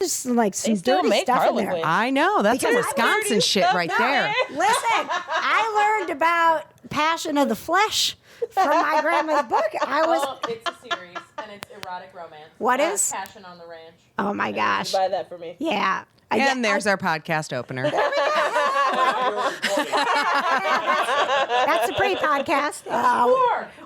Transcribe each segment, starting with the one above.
There's like some still dirty make stuff in Harlequin. there. I know. That's some Because Wisconsin shit right there. Listen, I learned about Passion of the Flesh from my grandma's book. It's a series, and it's erotic romance. What is? Passion on the Ranch. Oh my gosh. Buy that for me. Yeah. And there's our podcast opener. That's a pre-podcast.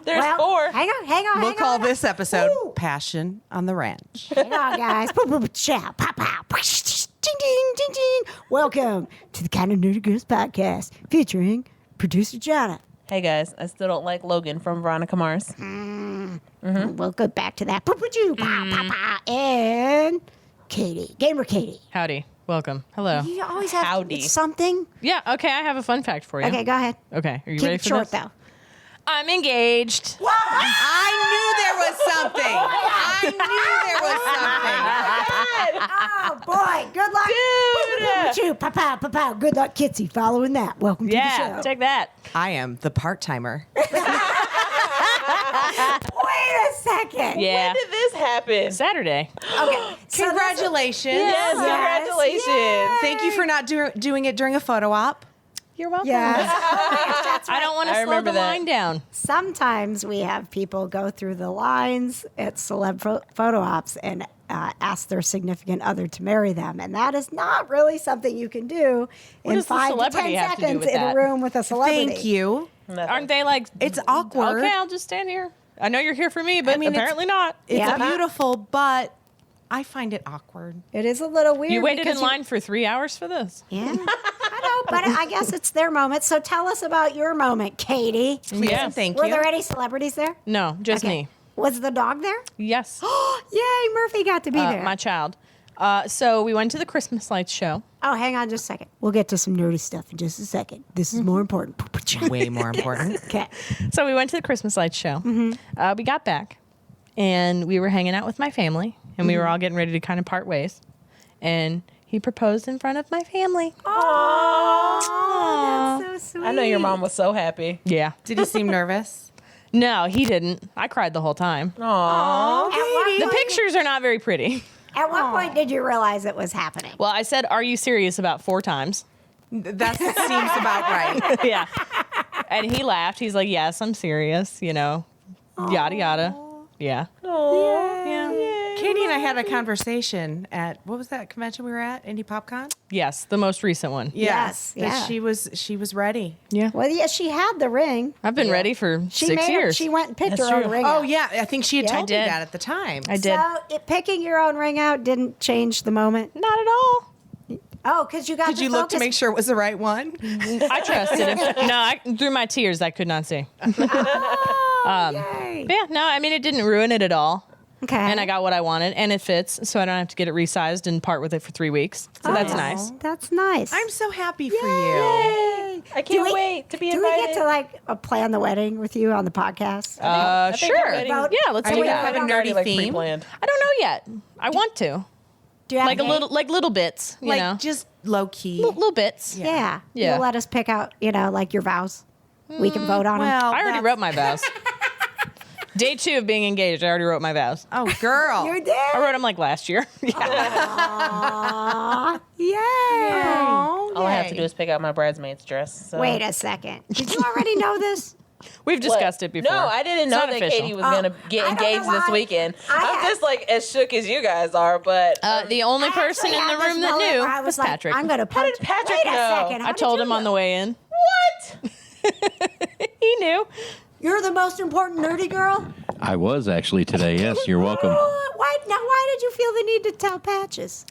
There's four. Hang on. We'll call this episode Passion on the Ranch. Hang on, guys. Boop, boop, chow, pow, pow. Ding, ding, ding, ding. Welcome to the Kind of Nerdy Girls podcast featuring producer Johna. Hey guys, I still don't like Logan from Veronica Mars. We'll go back to that. Pow, pow, pow. And Katie, Gamer Katie. Howdy. Welcome. Hello. You always have Howdy. something. Yeah, okay, I have a fun fact for you. Okay, go ahead. Okay, are you Keep ready it for short, this? though. I'm engaged. I knew there was something. Oh, boy. Good luck. Dude. Pow. Good luck, Kitsie. Following that. Welcome to the Yeah, show. take that. I am the part-timer. Wait a second. Yeah. When did this happen? Saturday. Okay. So Congratulations. Yes, congratulations. Thank you for not doing it during a photo op. You're welcome. Yes. That's I don't want to I slow remember the that. line down. Sometimes we have people go through the lines at celeb photo ops and ask their significant other to marry them. And that is not really something you can do in does the 5 to 10 celebrity have to do seconds with in a that? room with a celebrity. Thank you. Aren't they like... It's awkward. Okay, I'll just stand here. I know you're here for me, but apparently not. It's Yeah. beautiful, but I find it awkward. It is a little weird. You waited because in line for 3 hours for this? Yeah, I know, but I guess it's their moment. So tell us about your moment, Katie. Please Yeah. and thank Were you. there any celebrities there? No, just Okay. me. Was the dog there? Yes. Yay, Murphy got to be there. My child. So we went to the Christmas lights show. Oh, hang on just a second. We'll get to some nerdy stuff in just a second. This is more important. Way more important. Okay. So we went to the Christmas lights show. We got back, and we were hanging out with my family, and we were all getting ready to kind of part ways. And he proposed in front of my family. Oh, that's so sweet. I know your mom was so happy. Yeah. Did he seem nervous? No, he didn't. I cried the whole time. Aww. The pictures are not very pretty. At what point did you realize it was happening? Well, I said, "Are you serious?" about 4 times. That seems about right. Yeah. And he laughed. He's like, "Yes, I'm serious," yada, yada. Yeah. Katie and I had a conversation at, what was that convention we were at? Indie PopCon? Yes, the most recent one. Yes, That yeah. she was ready. Yeah. Well, yeah, she had the ring. I've been ready for She 6 years. She went and picked That's her own true. ring Oh, out. yeah. I think she had Yeah. told me I did. that at the time. I did. So picking your own ring out didn't change the moment? Not at all. Oh, because you got Did to you look to focus- make sure it was the right one? I trusted him. No, through my tears, I could not see. Yay. But yeah, no, I mean, it didn't ruin it at all. Okay. And I got what I wanted, and it fits, so I don't have to get it resized and part with it for 3 weeks. So that's nice. That's nice. I'm so happy for you. I Do can't we- wait to be Do invited. we get to plan the wedding with you on the podcast? I think Sure. I'm ready. About- Yeah, let's Are do you that. have a I'm already, nerdy theme? pre-planned. I don't know yet. I want to. Do you have Like a a little, like little bits, you know, Just low key. little bits. Yeah. Yeah. You'll let us pick out, like your vows. We can vote on them. Well, I already that's- wrote my vows. Day 2 of being engaged, I already wrote my vows. Oh, girl. You did? I wrote them like last year. Yeah. Aw. Yay. Oh, All I have to yay. do is pick out my bridesmaid's dress. So. Wait a second. Did you already know this? We've discussed it before. No, I didn't It's know not that official. Katie was going to get I don't engaged know this why. weekend. I I'm had- just like as shook as you guys are, but The only I person actually in the had this room that moment knew where I was like, Patrick. I'm going to punch. did Patrick Wait a know? second. How I did told you him on know? the way in. what? He knew. You're the most important nerdy girl? I was actually today. Yes, you're welcome. Why did you feel the need to tell Patches?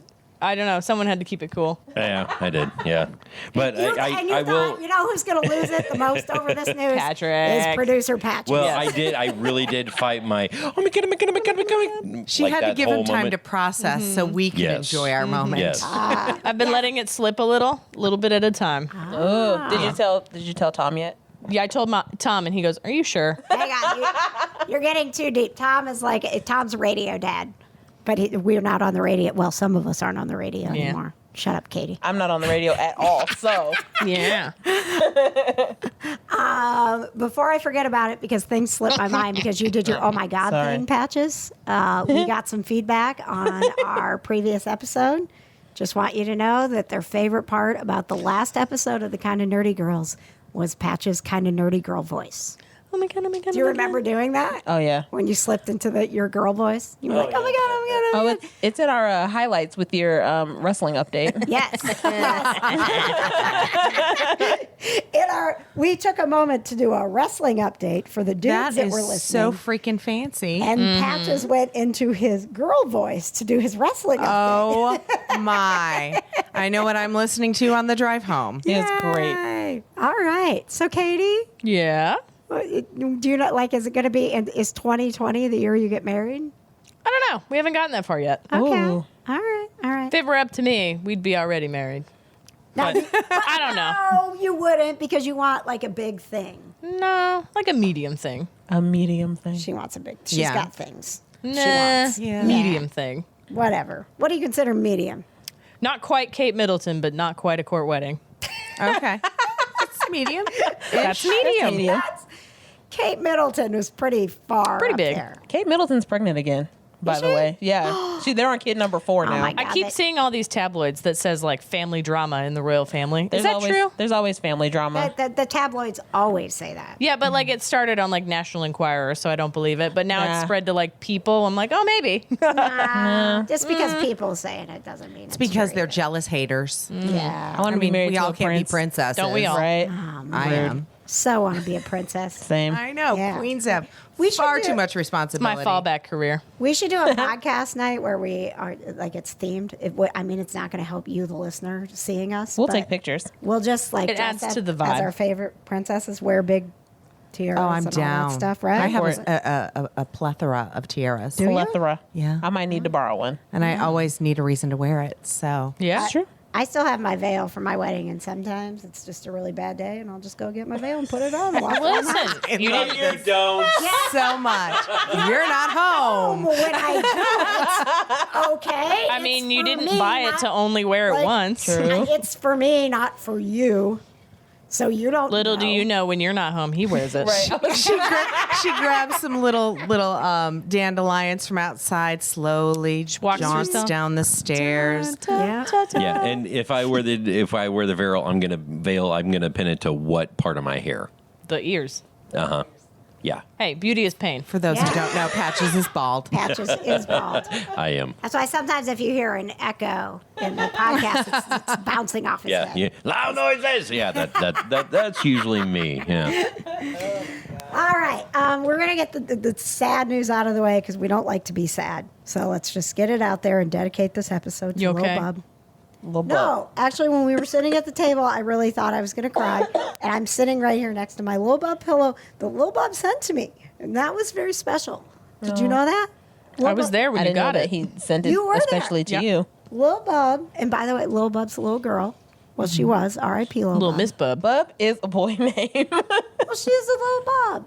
I don't know. Someone had to keep it cool. Yeah, I did. Yeah, but And you I will. thought, you know who's going to lose it the most over this news? Patrick. Is producer Patches. Well, Yes. I did. I really did fight my. Oh my god! Oh my god! Oh my god! Oh my god! She like had to that give him whole time moment. to process so we can Yes. enjoy our moment. Yes. I've been letting it slip a little bit at a time. Oh, did you tell Tom yet? Yeah, I told Tom, and he goes, "Are you sure?" Hang on. You're getting too deep. Tom's a radio dad. But we're not on the radio. Well, some of us aren't on the radio anymore. Shut up, Katie. I'm not on the radio at all, so Yeah. Before I forget about it, because things slipped my mind because you did your oh my God Sorry. thing, Patches. We got some feedback on our previous episode. Just want you to know that their favorite part about the last episode of the Kind of Nerdy Girls was Patches' kind of nerdy girl voice. Oh my God, oh my God. Do you remember doing that? oh yeah. When you slipped into your girl voice? You were like, oh my God, oh my God, oh my God. It's in our highlights with your wrestling update. Yes. We took a moment to do a wrestling update for the dudes that is were so listening. freaking fancy. And Patches went into his girl voice to do his wrestling update. Oh my. I know what I'm listening to on the drive home. It's great. Yay. All right. So, Katie, Yeah. do you not like, is it going to be, is 2020 the year you get married? I don't know. We haven't gotten that far yet. Okay. Ooh. All right. All right. If it were up to me, we'd be already married. Now, I don't know. no, you wouldn't because you want like a big thing. No, like a medium thing. A medium thing. She wants a big, she's Yeah. got things. Nah, wants. Yeah. medium thing. Whatever. What do you consider medium? Not quite Kate Middleton, but not quite a court wedding. Okay. It's medium. That's medium. That's, Kate Middleton was pretty far Pretty up big. there. Kate Middleton's pregnant again, by the way. Yeah. They're on kid number 4 now. my God. I keep That- seeing all these tabloids that says like family drama in the royal family. Is that always, true? There's always family drama. The tabloids always say that. Yeah, but like it started on like National Enquirer, so I don't believe it. But now it's Nah. spread to like people. I'm like, oh, maybe. Just because people say it doesn't mean it's Because true. they're jealous haters. Yeah. I want to be married we to all a can't prince. be princesses. Don't we all? Right? I am. So want to be a princess. Same. I know. Yeah. Queens have We should far do- too much My responsibility. fallback career. We should do a podcast night where we are like it's themed. I mean, it's not going to help you, the listener, seeing us. We'll but take pictures. We'll just like It dress adds up to the as vibe. our favorite princesses. Wear big tiaras Oh, I'm and all down. that stuff, right? I have For a plethora of tiaras. Plethora. Yeah. I might need to borrow one. And I always need a reason to wear it. So Yeah. Sure. I still have my veil for my wedding, and sometimes it's just a really bad day, and I'll just go get my veil and put it on. and walk around the house. Listen, you didn't. You don't. so much. You're not home. When I do it, okay. I it's mean, you for didn't me, buy it not- to only wear it like, once. It's for me, not for you. So you don't. Little do you know, when you're not home, he wears it. She grabs some little dandelions from outside, slowly Walks jaunts herself. down the stairs. Yeah. Yeah, and if I wear the veil, I'm gonna pin it to what part of my hair? The ears. Yeah, Hey, beauty is pain. For those who don't know, Patches is bald. Patches is bald. I am. That's why sometimes if you hear an echo in the podcast, it's bouncing off his Yeah, head. yeah. Loud noises. Yeah, that's usually me. Yeah. All right. We're going to get the sad news out of the way because we don't like to be sad. So let's just get it out there and dedicate this episode to You Lil okay? Bub. Little No, actually, when we were sitting at the table, I really thought I was going to cry. And I'm sitting right here next to my Lil Bub pillow that Lil Bub sent to me. And that was very special. Did you know that? I was there when I you didn't know got that it. he sent it You were there. especially to Yep. you. Lil Bub, and by the way, Lil Bub's a little girl. Well, she was. R.I.P. Lil Little Bub. Miss Bub. Bub is a boy name. Well, she is a little Bub.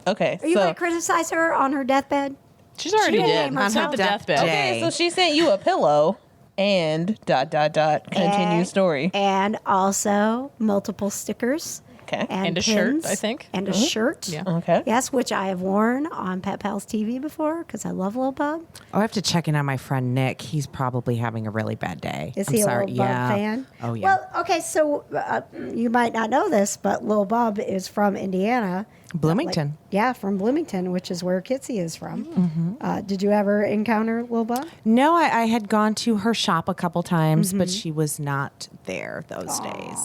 Okay, Are you so going to criticize her on her deathbed? She's already didn't dead. name It's herself. not the Death deathbed. Day. okay, so she sent you a pillow and ... Continue story. And also multiple stickers. Okay. And a shirt, pins, I think. And a shirt. Yeah. Okay. Yes, which I have worn on Pet Pals TV before because I love Lil Bub. Oh, I have to check in on my friend Nick. He's probably having a really bad day. Is I'm he sorry. a Lil Bub fan? Oh, yeah. Well, okay, so you might not know this, but Lil Bub is from Indiana. Bloomington. Yeah, from Bloomington, which is where Kitsie is from. Mm-hmm. Did you ever encounter Lil Bub? No, I had gone to her shop a couple times, but Mm-hmm. she was not there those days.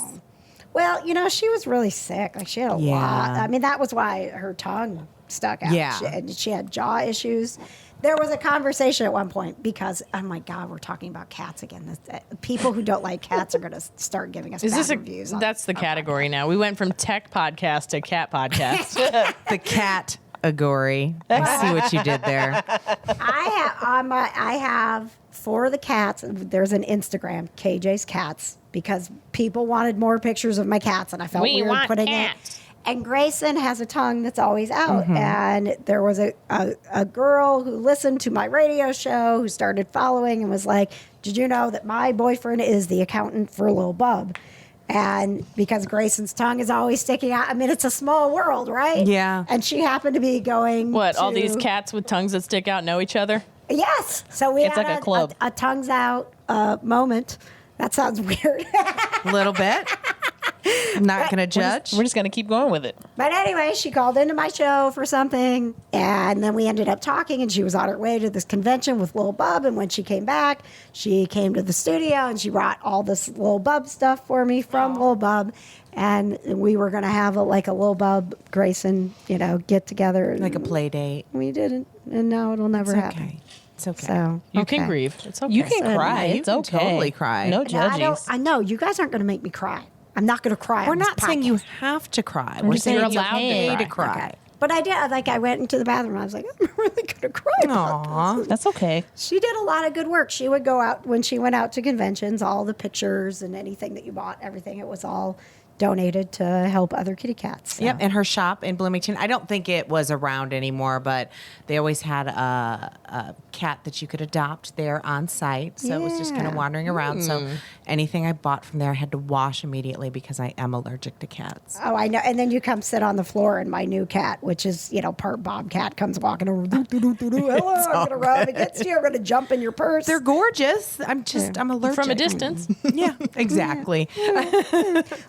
Well, you know, she was really sick. Like she had a Yeah. lot. I mean, that was why her tongue stuck out. Yeah. And she had jaw issues. There was a conversation at one point because, oh my God, we're talking about cats again. People who don't like cats are going to start giving us Is bad this reviews. that's the category now. We went from tech podcast to cat podcast. The cat agory. I see what you did there. I have for the cats. There's an Instagram, KJ's Cats, because people wanted more pictures of my cats, and I felt We weird want putting cats. it. And Grayson has a tongue that's always out. And there was a girl who listened to my radio show who started following and was like, did you know that my boyfriend is the accountant for Lil Bub? And because Grayson's tongue is always sticking out, I mean, it's a small world, right? Yeah. And she happened to be going What? to, All these cats with tongues that stick out know each other? Yes. So we It's had like a club. a tongues out moment. That sounds weird. A little bit. I'm not going to judge. We're just gonna keep going with it. But anyway, she called into my show for something, and then we ended up talking, and she was on her way to this convention with Lil Bub, and when she came back, she came to the studio, and she brought all this Lil Bub stuff for me from Lil Bub, and we were going to have a Lil Bub Grayson, get together. Like a play date. We didn't, and now it'll never It's happen. okay. It's okay. So You okay. can grieve. It's okay. You can cry. you It's can okay. totally cry. No No, judges. I know you guys aren't going to make me cry. I'm not going to cry. We're on this not saying you podcast. have to cry. We're just saying saying you're you allowed can. to cry. Okay. But I did. I went into the bathroom. I was like, I'm really going to cry. about Aw. That's okay. She did a lot of good work. She would go out when she went out to conventions, all the pictures and anything that you bought, everything, it was all donated to help other kitty cats. So. Yep, and her shop in Bloomington. I don't think it was around anymore, but they always had a cat that you could adopt there on site. So it was just kind of Yeah. wandering around. So anything I bought from there, I had to wash immediately because I am allergic to cats. Oh, I know. And then you come sit on the floor, and my new cat, which is, part bobcat, comes walking over. Hello, I'm going to rub against you. I'm going to jump in your purse. They're gorgeous. I'm allergic. From a distance. Yeah, exactly.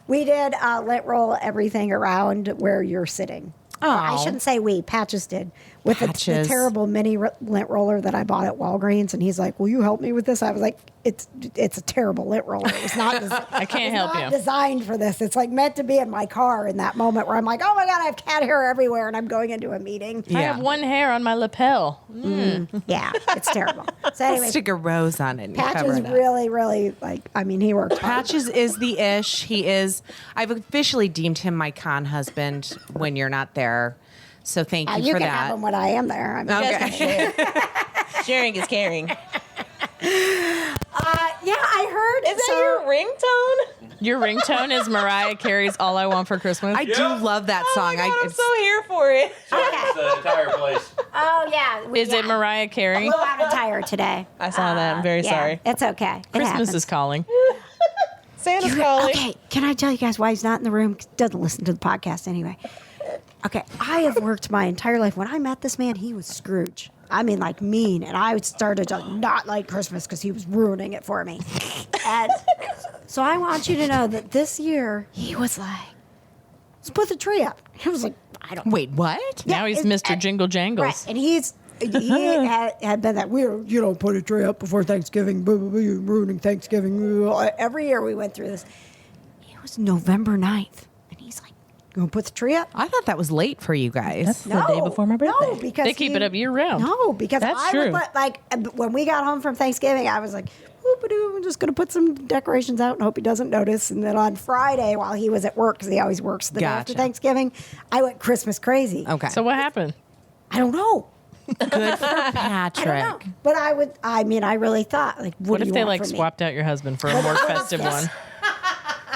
We did lint roll everything around where you're sitting. Well, I Aw. shouldn't say we. Patches did. With the Patches. terrible mini lint roller that I bought at Walgreens. And he's like, will you help me with this? I was like, it's a terrible lint roller. It was not I can't help not you. designed for this. It's like meant to be in my car in that moment where I'm like, oh my God, I have cat hair everywhere. And I'm going into a meeting. I have one hair on my lapel. Yeah, it's terrible. So anyway, Stick a rose on it and cover Patches it up. really, really, he worked hard. Patches is the ish. He is. I've officially deemed him my con husband when you're not there. So thank you You for can that. have them when I am there. I mean, Okay. Sharing is caring. yeah, I heard. Is that your ringtone? Your ringtone is Mariah Carey's "All I Want for Christmas." I do love that song. Oh my God, I'm it's- so here for it. the entire place. Oh yeah. Is it Mariah Carey? Blew out a tire today. I saw that. I'm very Yeah, sorry. it's okay. It Christmas happens. is calling. Santa's calling. Okay, can I tell you guys why he's not in the room? 'Cause he doesn't listen to the podcast anyway. Okay, I have worked my entire life. When I met this man, he was Scrooge. I mean, like mean. And I started to not like Christmas because he was ruining it for me. And so I want you to know that this year, he was like, let's put the tree up. He was like, I don't Wait, what? Now he's Mr. Jingle Jangles. Right, and he had been that weird. You don't put a tree up before Thanksgiving. Blah, blah, blah, you're ruining Thanksgiving. Every year we went through this. It was November 9th, and he's like, "You gonna put the tree up?" I thought that was late for you guys. That's the day before my birthday. No, because They keep it up year round. No, because That's I true. would put when we got home from Thanksgiving, I was like, "Whoop-a-doo, I'm just gonna put some decorations out and hope he doesn't notice." And then on Friday, while he was at work, because he always works the day after Gotcha. Thanksgiving, I went Christmas crazy. Okay. So what happened? I don't know. good for I Patrick. don't know. But I really thought, like, What do if you they want like from me? swapped out your husband for a more festive one?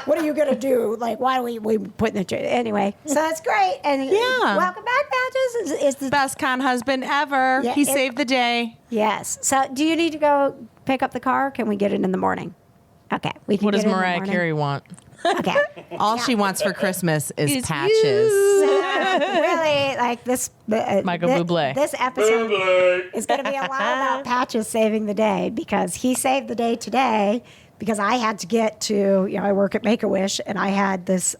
What are you gonna do? Like, why do we put in the tree? Anyway, so that's great. And Yeah. welcome back, Patches. Is the Best con husband ever. Yeah, he it- saved the day. yes. So, do you need to go pick up the car? Can we get it in the morning? Okay, we can. What does get it in the Mariah morning. Carey want? Okay. All she wants for Christmas is It's patches. Really, like this. Michael Bublé. This episode is going to be a lot about Patches saving the day because he saved the day today. Because I had to get to, I work at Make-A-Wish, and I had this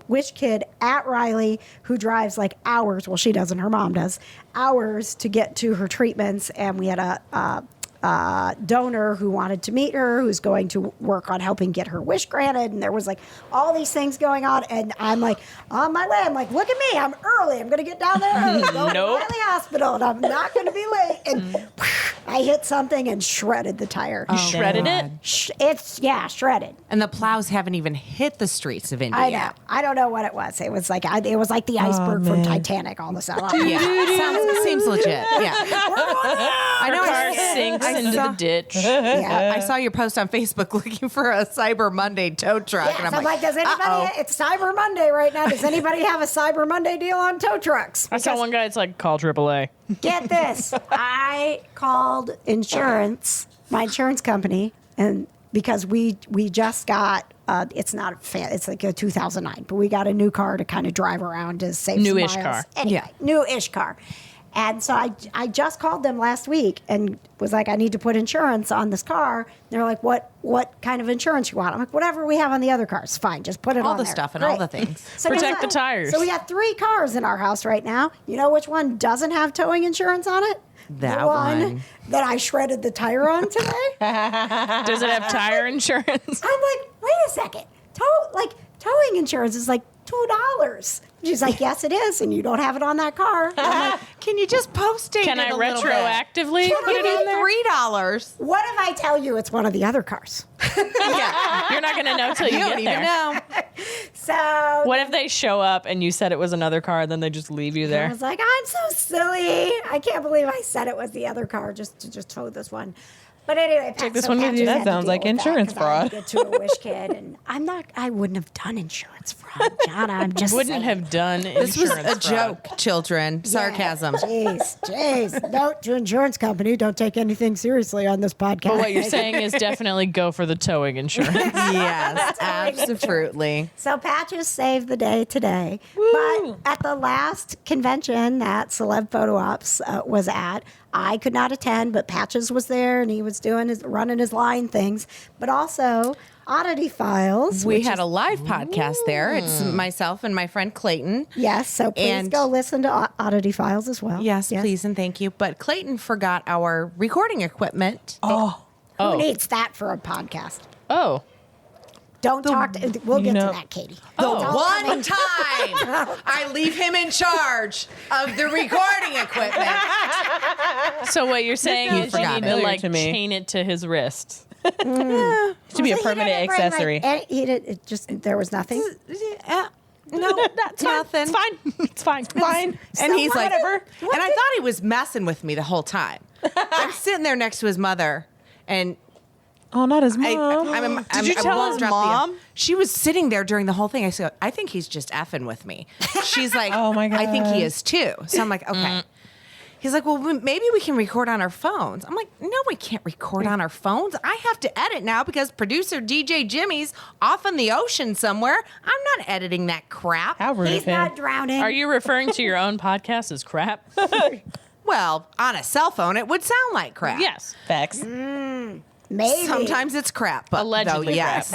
wish kid at Riley who drives like hours. Well, she doesn't. Her mom does. Hours to get to her treatments, and we had a donor who wanted to meet her, who's going to work on helping get her wish granted. And there was like all these things going on. And I'm like, on my way. I'm like, look at me. I'm early. I'm going to get down there early. Go to Nope. Riley Hospital. And I'm not going to be late. And I hit something and shredded the tire. Shredded it. It's shredded. And the plows haven't even hit the streets of Indy I know. yet. I don't know what it was. It was like the iceberg from Titanic. All of a sudden. Yeah, seems legit. Yeah, I know. Car sinks into the ditch. Yeah. I saw your post on Facebook looking for a Cyber Monday tow truck, Yes, and I'm like, does anybody? uh-oh. It's Cyber Monday right now. Does anybody have a Cyber Monday deal on tow trucks? I saw one guy. It's like call AAA. Get this. I called my insurance company, and because we just got it's not it's like a 2009, but we got a new car to kind of drive around to save New-ish some miles. car. Anyway, new-ish car. And so I just called them last week and was like, I need to put insurance on this car. They're like, what kind of insurance you want? I'm like, whatever we have on the other cars, fine. Just put it all on the there. stuff and all Great. the things. So Protect the tires. So we got 3 cars in our house right now. You know which one doesn't have towing insurance on it? That the one. that I shredded the tire on today. Does it have tire insurance? I'm like, wait a second. Towing insurance is like $2. She's like, yes, it is, and you don't have it on that car. I'm like, Can you just post it? Can I a little bit? retroactively put it on there? $3. what if I tell you it's one of the other cars? Yeah, You're not going to know till you you get don't even there. know. So What if they show up and you said it was another car, then they just leave you I there? was like, I'm so silly. I can't believe I said it was the other car just to tow this one. But anyway, Take this one with you. That sounds like insurance fraud. I had to get to a wish kid, and I wouldn't have done insurance fraud, John. I'm just Wouldn't saying. have done This was insurance a fraud. joke, children. Sarcasm. Jeez. Note to insurance company, don't take anything seriously on this podcast. But what you're saying is definitely go for the towing insurance. Yes, absolutely. So Patches saved the day today. But at the last convention that Celeb Photo Ops was at, I could not attend, but Patches was there and he was running his line things. But also Oddity Files. We which had is- a live podcast there. It's myself and my friend Clayton. Yes, so please And- go listen to Oddity Files as well. Yes, please and thank you. But Clayton forgot our recording equipment. Who needs that for a podcast? Oh. Don't talk to, we'll get to that, Katie. The one time I leave him in charge of the recording equipment. So what you're saying is you forgot need it. to Familiar like to me. chain it to his wrist. It should be a So he permanent didn't bring, accessory. it just there was nothing. No, that's nothing. It's fine. It's fine. Fine. And he's like, whatever. and I thought he was messing with me the whole time. I'm sitting there next to his mother, and Oh, not his I mom. Did you tell won't his drop the- mom? She was sitting there during the whole thing. I said, I think he's just effing with me. She's like, Oh, my I think he God. is too. So I'm like, okay. He's like, well, maybe we can record on our phones. I'm like, no, we can't record on our phones. I have to edit now because producer DJ Jimmy's off in the ocean somewhere. I'm not editing that crap. How rude He's of him. not drowning. Are you referring to your own podcast as crap? Well, on a cell phone, it would sound like crap. Yes. Facts. Maybe. Sometimes it's crap, but Allegedly though, yes.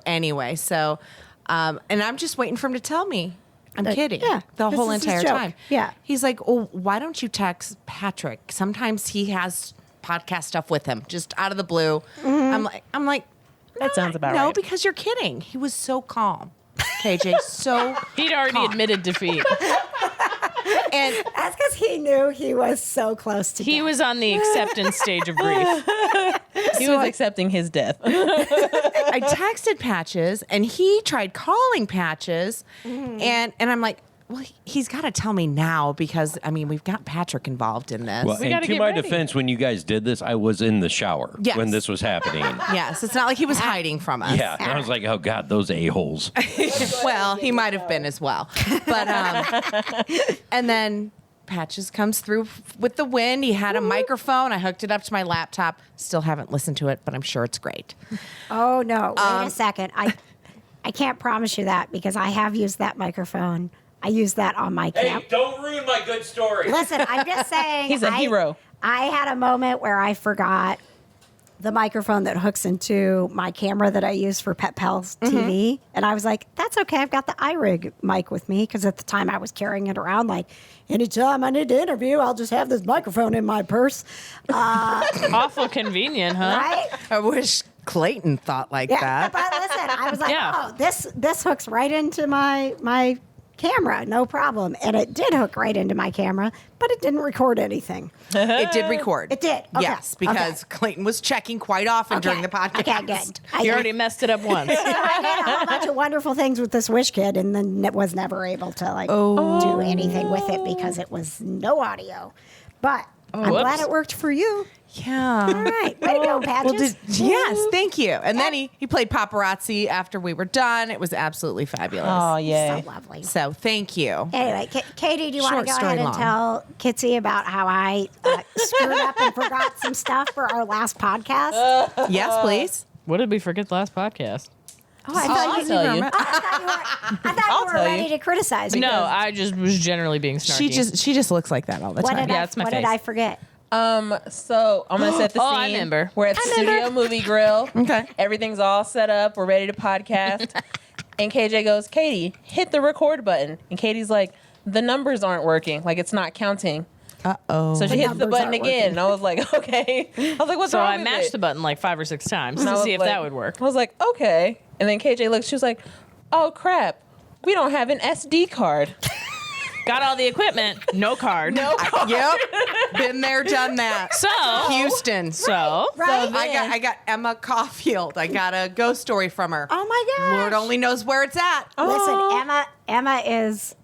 Anyway, so, and I'm just waiting for him to tell me. I'm kidding. yeah, The this whole is his entire joke. time. Yeah. He's like, oh, why don't you text Patrick? Sometimes he has podcast stuff with him, just out of the blue. I'm like, That sounds about no, right. because you're kidding. He was so calm. KJ, so He'd already calm. admitted defeat. And That's because he knew he was so close to He death. was on the acceptance stage of grief. He was accepting his death. I texted Patches, and he tried calling Patches, and I'm like, well, he's got to tell me now because I mean we've got Patrick involved in this. Well, and gotta to get my ready. defense, when you guys did this, I was in the shower Yes. when this was happening. Yes, it's not like he was hiding from us. Yeah, and I was like, oh God, those a-holes. Well, he might have been as well, but and then Patches comes through with the wind. He had a microphone. I hooked it up to my laptop. Still haven't listened to it, but I'm sure it's great. Oh no! Wait a second. I can't promise you that because I have used that microphone. I used that on my camp. don't ruin my good story. Listen, I'm just saying. He's a hero. I had a moment where I forgot the microphone that hooks into my camera that I use for Pet Pals TV, and I was like, "That's okay. I've got the iRig mic with me because at the time I was carrying it around like." Anytime I need to interview, I'll just have this microphone in my purse. Awful convenient, huh? Right? I wish Clayton thought like Yeah, that. but listen, I was like, Yeah. oh, this hooks right into my camera, no problem. And it did hook right into my camera, but it didn't record anything. It did record. It did? Okay. Yes, because Clayton was checking quite often during the podcast. Okay, good. You already messed it up once. I did a whole bunch of wonderful things with this Wish Kid, and then it was never able to do anything with it because it was no audio. But I'm glad it worked for you. Yeah. All right. Way to go, Patches. Yes, thank you. And then he played paparazzi after we were done. It was absolutely fabulous. Oh, yay. So lovely. So thank you. Anyway, Katie, do you want Short to go story ahead and long. tell Kitsie about how I screwed up and forgot some stuff for our last podcast? Yes, please. What did we forget the last podcast? Oh, I I'll thought tell you. I thought you were tell ready you. to criticize me. No, I just was generally being snarky. She just looks like that all the What time. did, Yeah, it's my what did face. I forget? So I'm gonna set the scene. Oh, I remember. We're at the Studio Movie Grill. Okay. Everything's all set up. We're ready to podcast. And KJ goes, Katie, hit the record button. And Katie's like, the numbers aren't working. Like it's not counting. Uh-oh. So she hits the numbers button aren't again. working. And I was like, okay. I was like, what's So wrong I with mashed it? the button like 5 or 6 times And I to was see if like- that would work. I was like, okay. And then KJ looked. She was like, oh crap, we don't have an SD card. Got all the equipment, no card. Yep. Been there, done that. So, Houston. Right? I got Emma Caulfield. I got a ghost story from her. Oh my gosh. Lord only knows where it's at. Listen, Emma is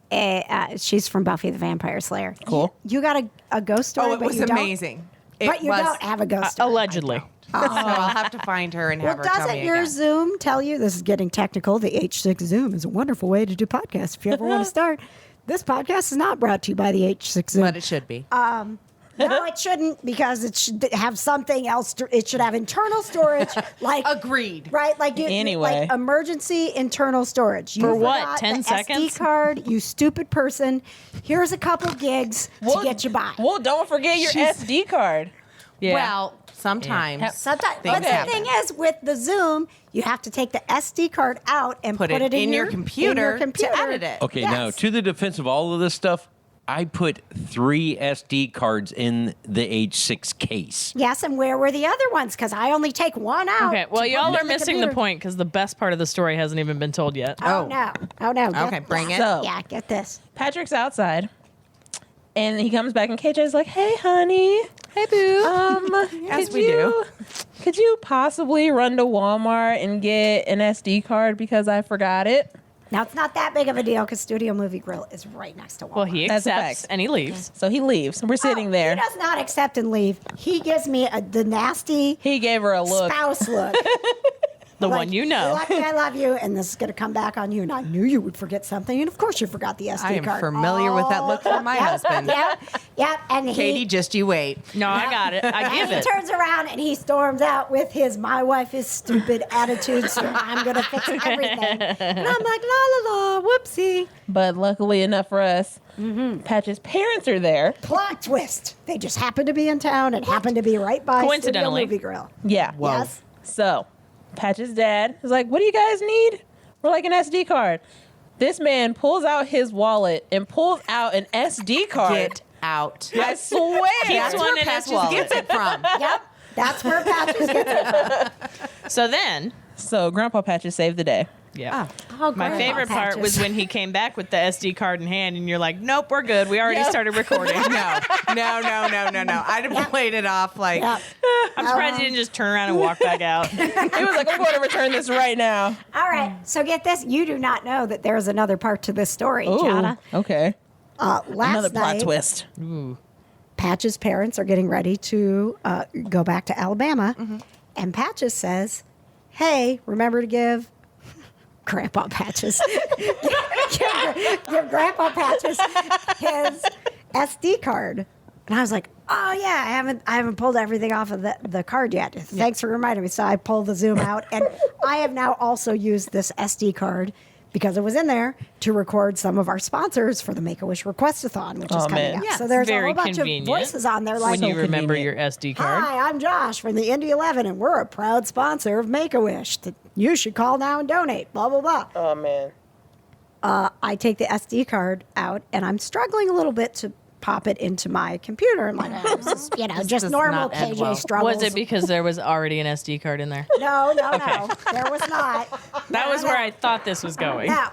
she's from Buffy the Vampire Slayer. Cool. You got a ghost story, Oh, it but was you don't- amazing. But you don't have a ghost story. allegedly. So I'll have to find her and have Well, her tell doesn't me your again. Zoom tell you, this is getting technical, the H6 Zoom is a wonderful way to do podcasts if you ever want to start. This podcast is not brought to you by the H6 Zoom. But it should be. No, it shouldn't, because it should have something else. It should have internal storage, like Agreed. right, like Anyway. like emergency internal storage. You For what, forgot 10 the seconds? SD card, you stupid person. Here's a couple gigs to get you by. Well, don't forget your SD card. Yeah. Well, sometimes. Sometimes, Things but the happen. thing is, with the Zoom, you have to take the SD card out and Put put it in your in computer your computer to edit it. Okay, now Yes. to the defense of all of this stuff, I put 3 SD cards in the H6 case. Yes, and where were the other ones? Because I only take one out. Okay, well, to put y'all it are in missing the computer. point because the best part of the story hasn't even been told yet. Oh no! Oh no! Okay, bring it. So- Yeah, get this. Patrick's outside, and he comes back, and KJ's like, "Hey, honey, Hey, boo. As could we do. Could you possibly run to Walmart and get an SD card because I forgot it?" Now it's not that big of a deal because Studio Movie Grill is right next to Walmart. Well, he That's a accepts fact. and he leaves. So he leaves. We're sitting Oh, there. He does not accept and leave. He gives me the nasty He gave her a look. spouse look. The Like, one you "You're know. lucky I love you, and this is going to come back on you. And I knew you would forget something, and of course you forgot the SD I am card. familiar with that look from my husband. Yep. And Katie, just you wait. No, I got it. I And give he it. turns around and he storms out with his "my wife is stupid" attitude. So I'm gonna fix everything. And I'm like, la la la, whoopsie. But luckily enough for us, Patch's parents are there. Plot twist. They just happened to be in town and happened to be right by Studio Coincidentally. Movie Grill. Yeah. Yes. So Patch's dad is like, "What do you guys need?" We're like, "An SD card." This man pulls out his wallet and pulls out an SD card. Get out. I swear. That's one where in his Patches wallet. gets it from. Yep. That's where Patches gets it. So then, So Grandpa Patches saved the day. yeah. Oh, My Grandpa favorite part Patches. was when he came back with the SD card in hand, and you're like, "Nope, we're good. We already started recording." No. I'd have played it off like, Yep. I'm surprised you didn't just turn around and walk back out. He was like, "I'm going to return this right now." All right. So get this. You do not know that there's another part to this story, Ooh, Johna. okay. Last Another plot night, twist. Patch's parents are getting ready to go back to Alabama, and Patches says, "Hey, remember to give Grandpa Patches give Grandpa Patches his SD card." And I was like, "Oh yeah, I haven't pulled everything off of the card yet. Thanks for reminding me." So I pulled the Zoom out, and I have now also used this SD card because it was in there to record some of our sponsors for the Make-A-Wish Request-a-thon, which is Oh, coming man. up. Yeah, so there's a very whole bunch convenient. of voices on there like, When you remember convenient. your SD card. "Hi, I'm Josh from the Indy 11, and we're a proud sponsor of Make-A-Wish. You should call now and donate, blah, blah, blah." Oh man. I take the SD card out, and I'm struggling a little bit to pop it into my computer. I'm like, "Oh, this is, just does normal not end KJ well." struggles." Was it because there was already an SD card in there? No, there was not. That was where I thought this was going. Now,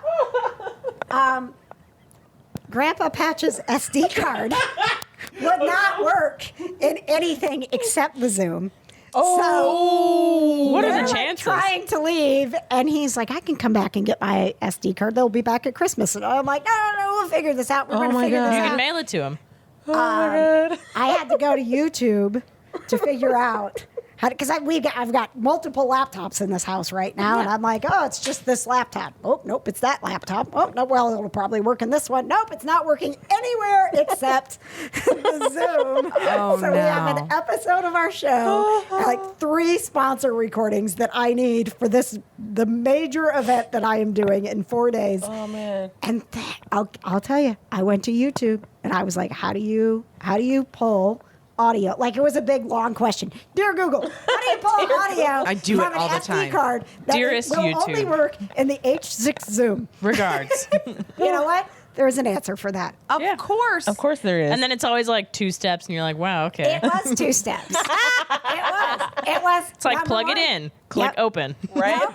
Grandpa Patch's SD card would not work in anything except the Zoom. So What are they're the like chances? trying to leave, and he's like, I can come back and get my SD card. They'll be back at Christmas. And I'm like, no, we'll figure this out. We're going to figure this You out. can mail it to him. I had to go to YouTube to figure out how, because I've got multiple laptops in this house right now, and I'm like, oh, it's just this laptop. Oh, nope, it's that laptop. Oh, no, well, it'll probably work in this one. Nope, it's not working anywhere except the Zoom. Oh, so we have an episode of our show, like 3 sponsor recordings that I need for the major event that I am doing in 4 days. Oh man. And I'll tell you, I went to YouTube and I was like, how do you pull audio? Like, it was a big long question. Dear Google, how do you pull audio I do from it all an the SD time. card that Dearest will only YouTube. work in the H6 Zoom? Regards. You know what? There's an answer for that. Of Yeah. course. Of course there is. And then it's always like 2 steps, and you're like, wow, okay. It was 2 steps. It was. It's like number plug it one. in, click Yep. open. right?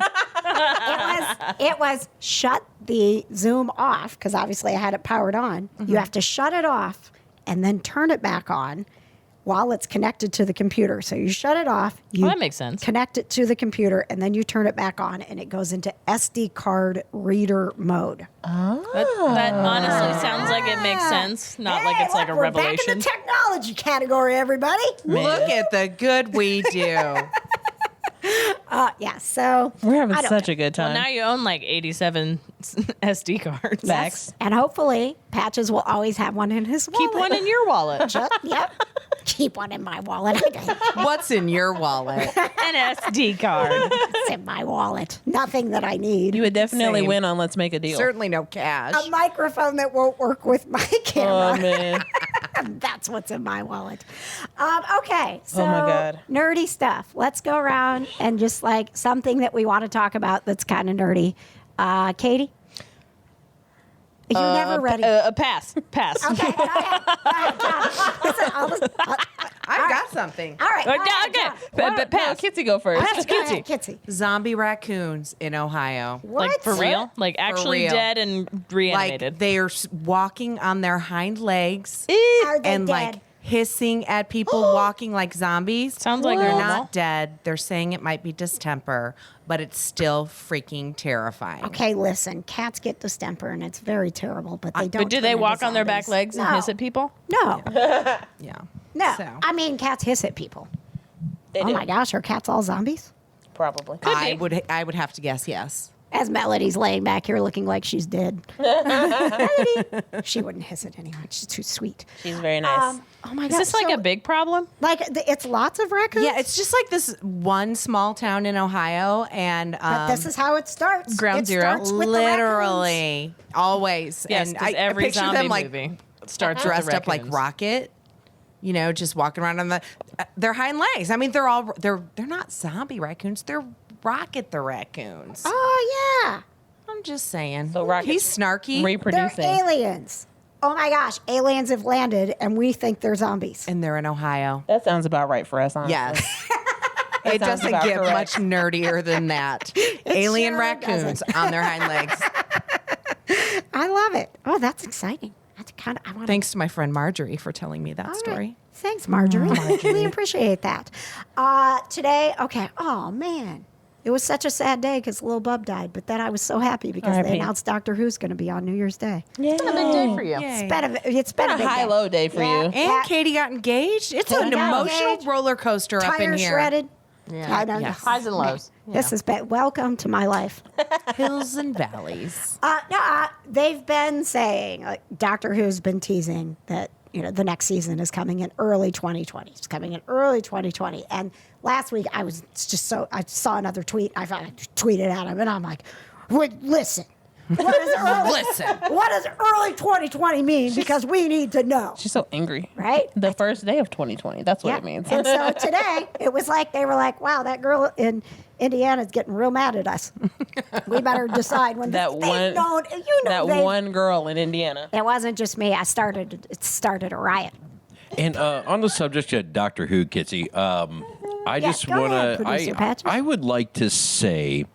It was shut the Zoom off, because obviously I had it powered on. You have to shut it off and then turn it back on while it's connected to the computer. So you shut it off, you that makes sense. connect it to the computer, and then you turn it back on, and it goes into SD card reader mode. That honestly sounds like it makes sense. Not like it's like a We're back in revelation. the technology category, everybody. Look at the good we do. Yeah, so We're having I don't such know. a good Well, time. now you own like 87 SD cards. Facts. And hopefully, Patches will always have one in his wallet. Keep one in your wallet. Yep. Keep one in my wallet. What's in your wallet? An SD card. It's in my wallet. Nothing that I need. You would definitely Same. win on Let's Make a Deal. Certainly no cash. A microphone that won't work with my camera. Oh man. That's what's in my wallet. Okay, so Oh, my God. nerdy stuff. Let's go around and just like something that we want to talk about that's kind of nerdy. Katie? You're never ready. Pass. Pass. Okay, go ahead. Go ahead, John. Listen, I've got something. all right. Go ahead, John. But pass. Kitsie go first. Pass, go ahead, Kitsie. Zombie raccoons in Ohio. What? Like for real? Like actually real. dead and reanimated. Like they are walking on their hind legs Are they and dead? like hissing at people walking like zombies. Sounds like they're normal. not dead. They're saying it might be distemper, but it's still freaking terrifying. Okay, listen. Cats get distemper, and it's very terrible. But they don't. But do turn they into walk on their back zombies. legs and No. hiss at people? No, Yeah. no. So. I mean, cats hiss at people. They Oh do. my gosh, are cats all zombies? Probably. I would have to guess yes. As Melody's laying back here looking like she's dead. She wouldn't hiss it anyway. She's too sweet. She's very nice. Oh my Is god. this like a big problem? like it's lots of raccoons? Yeah, it's just like this one small town in Ohio, and But this is how it starts. Ground It zero? starts with the raccoons. literally always. Yes, and 'cause every picture zombie them like movie starts with dressed the up like raccoons. Rocket. You know, just walking around on their hind legs. I mean, they're not zombie raccoons. They're Rocket the raccoons. Oh yeah. I'm just saying. So Rocket- He's snarky, They're Reproducing. aliens. Oh my gosh, aliens have landed and we think they're zombies. and they're in Ohio. That sounds about right for us, honestly. Yes. It sounds doesn't about get correct. much nerdier than that. Alien sure raccoons on their hind legs. I love it. Oh, that's exciting. That's kind of I want Thanks to my friend Marjorie for telling me that All right. story. Thanks, Marjorie. We appreciate that. Today, okay. Oh man, it was such a sad day because Lil Bub died. But then I was so happy because they R.I.P. announced Doctor Who's going to be on New Year's Day. Yeah. It's been a big day for you. It's been a big high day. low day for Yeah. you. And Yeah. Katie got engaged. It's Katie an got emotional engaged. roller coaster up in Tires here. shredded. Yeah. I know. Yes. Highs and lows. This has been welcome to my life. Hills and valleys. They've been saying, like, Doctor Who's been teasing that, the next season is coming in early 2020. It's coming in early 2020. And last week I saw another tweet. I tweeted at him and I'm like, wait, listen. What is early, Listen. what does early 2020 mean? Because we need to know. She's so angry. Right? The first day of 2020. That's what Yeah. it means. And so today, it was like they were like, wow, that girl in Indiana is getting real mad at us. We better decide when That they one- don't, One girl in Indiana. It wasn't just me. It started a riot. And on the subject of Doctor Who, Kitsie, I just go want ahead, Producer to. Patches. I would like to say,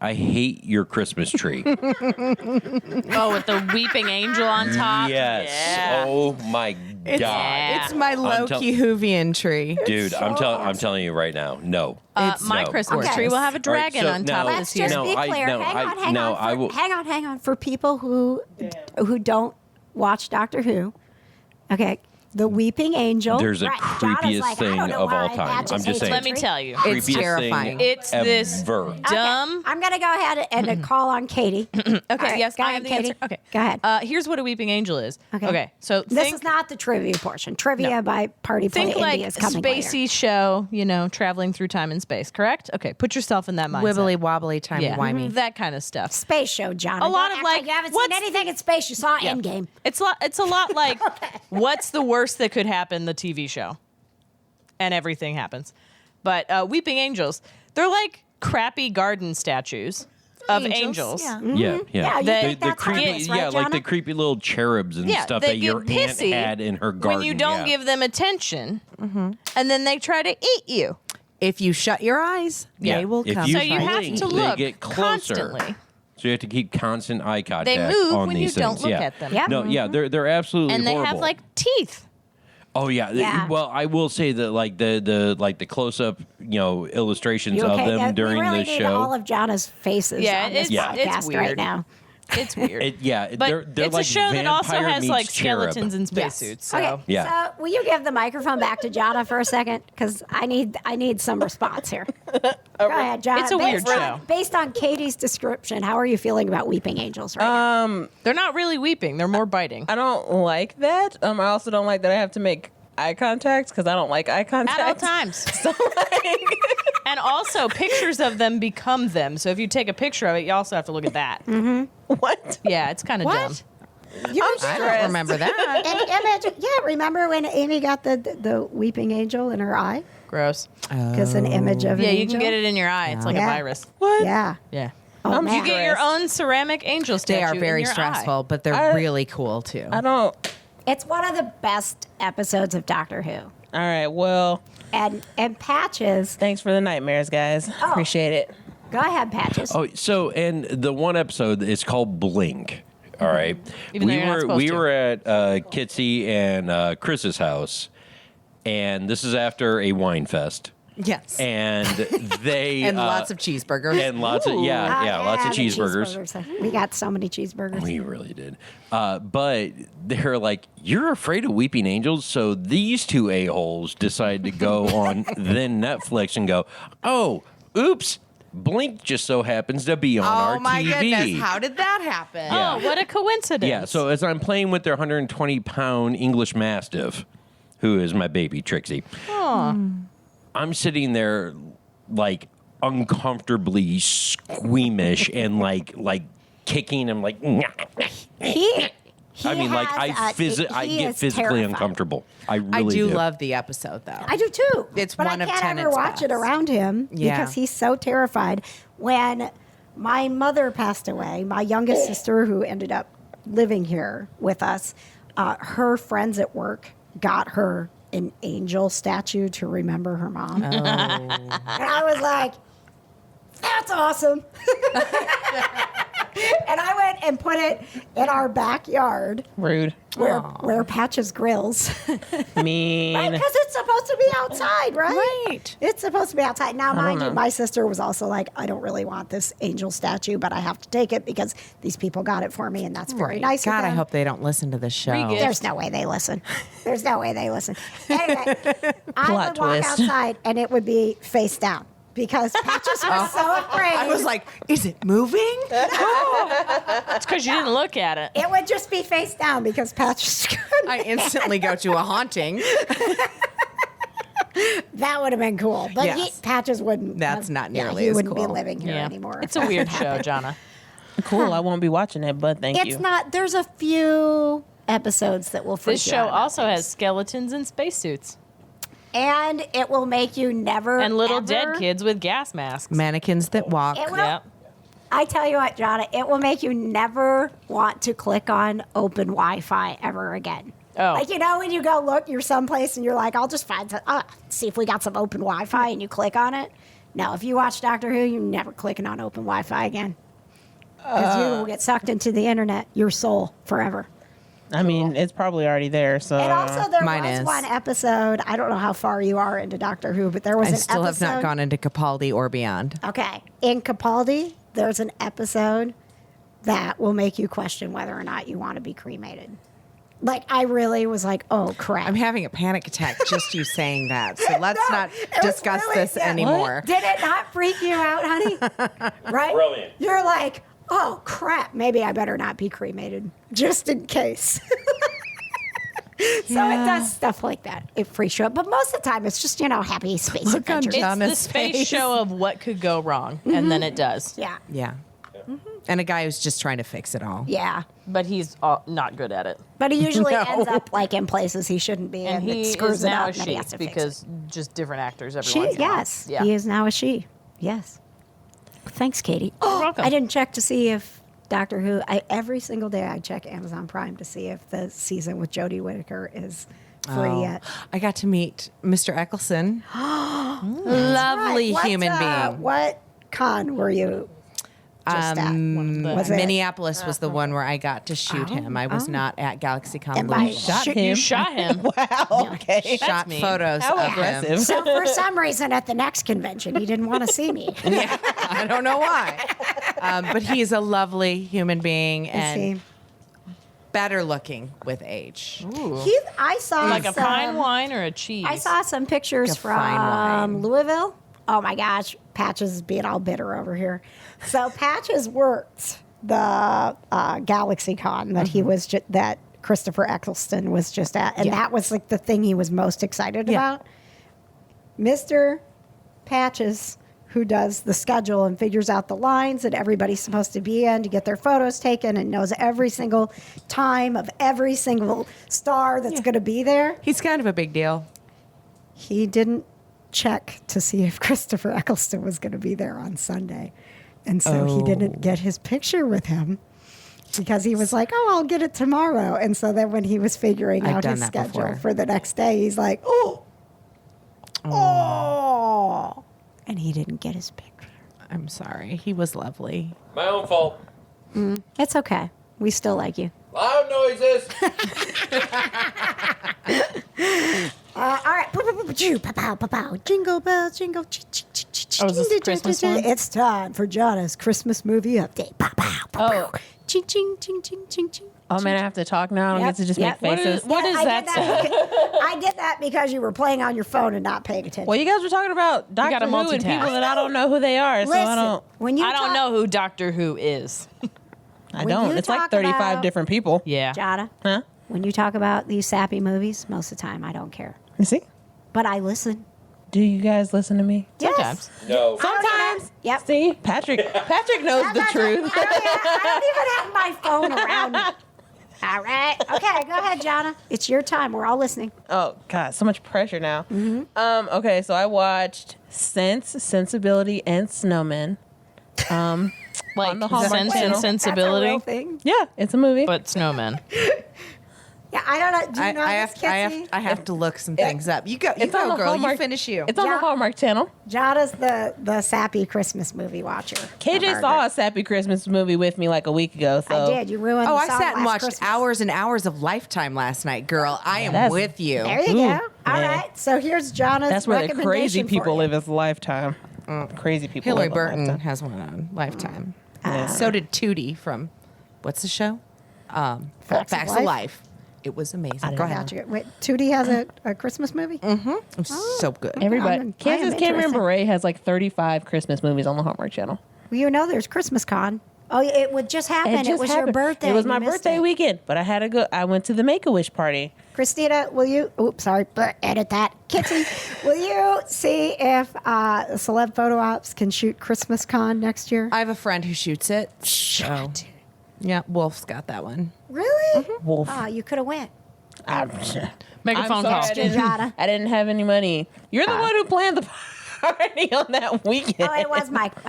I hate your Christmas tree. Oh, with the weeping angel on top. Yes. Yeah. Oh my God. Yeah. It's my Loki Hoovian tree. Dude, I'm telling you right now. No. My no. Christmas Okay. tree will have a dragon so on top now- Let's this year. just No, be I- clear. no, hang I- on, hang no, on. I will- Hang on. For people who don't watch Doctor Who, okay, the Weeping Angel. There's a right, creepiest Jonna's like, I thing don't know of all why time. Patches I'm just hates saying. Let me tell you. It's Creepiest terrifying. thing It's this ever. dumb. I'm going to go ahead and call on Katie. Okay, right, yes, go I ahead, have the Katie. answer. Okay. Go ahead. Here's what a weeping angel is. Okay. So This think, is not the trivia portion. Trivia by Party Play think Indy like is coming spacey later. show, traveling through time and space, correct? Okay, put yourself in that mindset. Wibbly wobbly, timey-wimey. That kind of stuff. Space show, John. A lot of, like, you haven't seen what's anything in space. You saw Endgame. It's a lot like what's the worst that could happen, the TV show. And everything happens. But Weeping Angels, they're like crappy garden statues of angels. Yeah. Yeah. Yeah, you The, think the that's creepy, obvious, right, yeah, like the Jonah? creepy little cherubs and Yeah, stuff they that your get aunt pissy had in her garden. when you don't yeah. give them attention, and then they try to eat you. If you shut your eyes, Yeah. they will If come. you So you have blink, to they look get closer. constantly. So you have to keep constant eye contact They move on when these you things. don't look yeah. at them. Yep. No, yeah, they're absolutely And they horrible. have like teeth. Oh yeah. Yeah. Well, I will say that like the close up illustrations You okay? of them during we really the need show. all of Jonna's faces Yeah, on this it's podcast right weird. now. It's weird. Yeah, But they're it's like a show that also vampire has meets like cherub. skeletons and Yes. spacesuits. So. Okay, Yeah. so will you give the microphone back to Jonna for a second? Because I need some response here. Go ahead, Jonna. It's a weird show. Based on Katie's description, how are you feeling about Weeping Angels right now? They're not really weeping. They're more biting. I don't like that. I also don't like that I have to make eye contact because I don't like eye contact. At all times. And also, pictures of them become them. So if you take a picture of it, you also have to look at that. What? Yeah, it's kind of dumb. You I don't remember that. an image. Yeah, remember when Amy got the weeping angel in her eye? Gross. Because an image of an Yeah, you angel. can get it in your eye. It's like Yeah. a virus. What? Yeah. Yeah. Oh, You man. get your own ceramic angel statue. They are very in your stressful, eye. but they're really cool too. I don't. It's one of the best episodes of Doctor Who. All right. Well, And Patches. thanks for the nightmares, guys. Oh. Appreciate it. Go ahead, Patches. Oh, so and the one episode is called Blink. All right, Even though you're not supposed we to. were at Kitsie and Chris's house, and this is after a wine fest, Yes. and they And lots of cheeseburgers. and lots of lots of the cheeseburgers. We got so many cheeseburgers. We really did. But they're like, you're afraid of weeping angels? So these two a-holes decide to go on then Netflix and go, oh, oops, Blink just so happens to be on our Oh my TV. goodness! How did that happen? Yeah. Oh, what a coincidence. Yeah, so as I'm playing with their 120-pound English Mastiff, who is my baby Trixie, I'm sitting there like uncomfortably squeamish and like kicking him like I mean, like I get physically uncomfortable. I really I do love the episode though. I do too. It's but one I of can't ever Tennant's watch it best. around him Yeah. because he's so terrified. When my mother passed away, my youngest sister, who ended up living here with us, her friends at work got her an angel statue to remember her mom. And I was like, that's awesome. And I went and put it in our backyard Rude. where Patches grills. Mean. Right, because it's supposed to be outside, right? Right. It's supposed to be outside. Now, mind you, my sister was also like, I don't really want this angel statue, but I have to take it because these people got it for me, and that's very nice of God, I them. hope they don't listen to this show. Re-gift. There's no way they listen. There's no way they listen. Anyway, I Plot would walk twist. outside, and it would be face down because Patches was so afraid. I was like, is it moving? It's because you didn't look at it. it would just be face down because Patches couldn't. I instantly go to a haunting. That would have been cool. But Yes. Patches wouldn't. That's not nearly he as wouldn't be cool. living here anymore. It's a weird show, Johna. Cool. I won't be watching it, but thank you. It's not. There's a few episodes that will freak This you show out about also things. has skeletons and spacesuits and it will make you never and little ever- dead kids with gas masks. Mannequins that walk. It will. Yep. I tell you what, Johna, it will make you never want to click on open Wi-Fi ever again. Oh. Like, you know, when you go look, you're someplace and you're like, I'll just find some, see if we got some open Wi-Fi, and you click on it. No, if you watch Doctor Who, you're never clicking on open Wi-Fi again. Because you will get sucked into the internet, your soul, forever. I mean, it's probably already there. So And also, there Mine was is. one episode. I don't know how far you are into Doctor Who, but there was I an still episode. have not gone into Capaldi or beyond. Okay. In Capaldi, there's an episode that will make you question whether or not you want to be cremated. Like, I really was like, oh, crap. I'm having a panic attack just you saying that. So let's No, not it was discuss really- this yeah. anymore. Did it not freak you out, honey? Right? Brilliant. You're like, oh, crap. Maybe I better not be cremated, just in case. So it does stuff like that. It freaks you up. But most of the time, it's just, happy space Look on adventures. John. It's the space show of what could go wrong, and then it does. Yeah. Yeah. And a guy who's just trying to fix it all. Yeah. But he's not good at it. But he usually No. ends up like in places he shouldn't be, And and he it screws is it now up, a and then he she has to fix because it. just different actors every She, once in a while. yes, Yeah. he is now a she. Yes. Thanks, Katie. You're welcome. I didn't check to see if Doctor Who. Every single day I check Amazon Prime to see if the season with Jodie Whittaker is free yet. I got to meet Mr. Eccleston. Lovely Right. human being. What con were you just at? Was it? Minneapolis was the one where I got to shoot him. I was not at GalaxyCon. And but by I shot, shoot- him. You shot him. Wow. Okay. shot mean. photos How of aggressive. him. So for some reason at the next convention, he didn't want to see me. Yeah, I don't know why. But he's a lovely human being and Is better looking with age. I saw Like a some, fine wine or a cheese? I saw some pictures Like a fine wine. from Louisville. Oh my gosh, Patches is being all bitter over here. So Patches worked the GalaxyCon that he was that Christopher Eccleston was just at, and that was like the thing he was most excited about. Mr. Patches, who does the schedule and figures out the lines that everybody's supposed to be in to get their photos taken and knows every single time of every single star that's going to be there. He's kind of a big deal. He didn't check to see if Christopher Eccleston was going to be there on Sunday. And so he didn't get his picture with him because he was like, oh, I'll get it tomorrow. And so then when he was figuring I've out done his that schedule before. for the next day, he's like, oh. And he didn't get his picture. I'm sorry. He was lovely. My own fault. It's okay. We still like you. Loud noises. All right. Jingle bells, jingle. Oh, is this the Christmas one? It's time for Jona's Christmas movie update. Oh. Ching, ching, ching, ching, ching, ching. Oh man, I have to talk now. I don't Yep, get to just yep. make faces. What is I that? did that because, I did that because you were playing on your phone and not paying attention. Well, you guys were talking about Doctor gotta Who and multitask. people that I don't know who they are, so I Listen, don't. when you I don't know who Doctor Who is. I when don't. you It's like talk 35 about- different people. Yeah. Jada, Huh? when you talk about these sappy movies, most of the time I don't care. You see? But I listen. Do you guys listen to me? Sometimes. No. Sometimes. Yep. See, Patrick knows the truth. I don't even have my phone around me. All right. Okay, go ahead, Jonna. It's your time. We're all listening. Oh God, so much pressure now. Okay, so I watched Sense, Sensibility, and Snowmen. Like the Hallmark Sense Channel. and That's a Sensibility, real thing. Yeah, it's a movie. but snowmen. Yeah, I don't know. Do you know this, Kitsie? I have to look some things up. You go, It's on the girl. Hallmark- You finish you. It's on the Yeah. Hallmark Channel. Jada's the sappy Christmas movie watcher. KJ saw a sappy Christmas movie with me like a week ago. So I did. You ruined Oh, the I song sat and last watched Christmas. hours and hours of Lifetime last night, girl. I am That's- with you. There you Ooh, go. All yeah. right. So here's Jada's That's where the recommendation crazy for people you. live is Lifetime. Crazy people. Hillary live on Burton Lifetime. has one on Lifetime. Yeah. So did Tootie from, what's the show? Facts of of Life? Life. It was amazing. Go ahead. Gotcha. Wait, Tootie has a Christmas movie? It was so good. Everybody. I am Kansas Cameron interested. Bure has like 35 Christmas movies on the Hallmark Channel. Well, you know there's Christmas Con. Oh, it would just happen. It, just was your happened. birthday. It was You my missed birthday it. weekend, but I had to go. I went to the Make-A-Wish party. Christina, will you? Oops, sorry. Edit that. Kitsie, will you see if Celeb Photo Ops can shoot Christmas Con next year? I have a friend who shoots it. So, yeah, Wolf's got that one. Really? Wolf. Oh, you could have went. Make a I'm phone sorry, call. Jada. I didn't have any money. You're the one who planned the party on that weekend. Oh,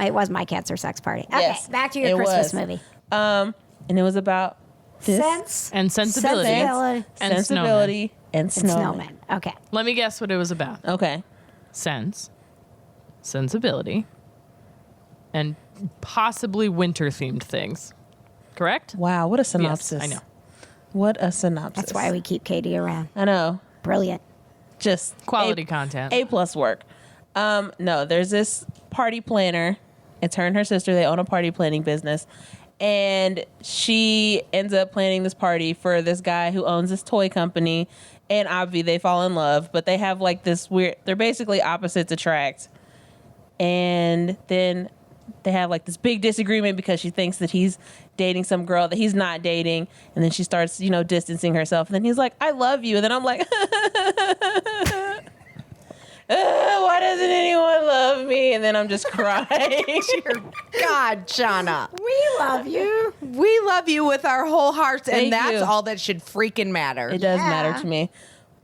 it was my cancer sex party. Okay, Yes, back to your it Christmas was. movie. And it was about this Sense And sensibility. Sensibility. And sensibility and and snowmen. snowmen. Okay. Let me guess what it was about. Okay. Sense. sensibility, and possibly winter-themed things. Correct? Wow, what a synopsis. Yes, I know. What a synopsis. That's why we keep Katie around. I know. Brilliant. Just Quality content. A+ work. No, there's this party planner. It's her and her sister. They own a party planning business. And she ends up planning this party for this guy who owns this toy company. And obviously they fall in love, but they have like this weird, they're basically opposites attract. And then they have like this big disagreement because she thinks that he's dating some girl that he's not dating. And then she starts, distancing herself. And then he's like, I love you. And then I'm like, why doesn't anyone love me? And then I'm just crying. God, Johna. We love you. We love you with our whole hearts, Thank and that's you. all that should freaking matter. It does Yeah. matter to me.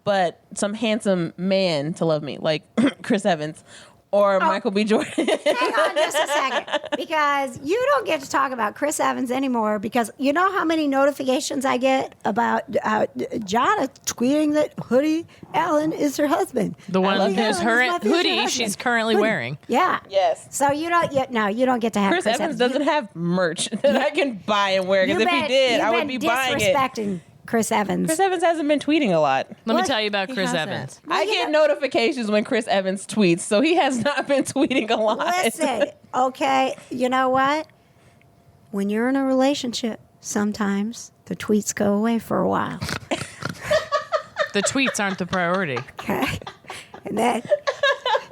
But some handsome man to love me, like Chris Evans or Michael B. Jordan. Hang on just a second, because you don't get to talk about Chris Evans anymore, because you know how many notifications I get about Johna tweeting that Hoodie Allen is her husband. The one Hoodie whose Allen is my future hoodie husband. she's currently Hoodie. wearing. Yeah. Yes. So you don't you don't get to have Chris Evans You- doesn't have merch that I can buy and wear, because you've if he been- did, I you've would be been buying it. disrespecting Chris Evans. Chris Evans hasn't been tweeting a lot. Let me What? tell you about Chris hasn't. Evans. I get notifications when Chris Evans tweets, so he has not been tweeting a lot. Listen, okay, you know what? When you're in a relationship, sometimes the tweets go away for a while. The tweets aren't the priority. Okay. And then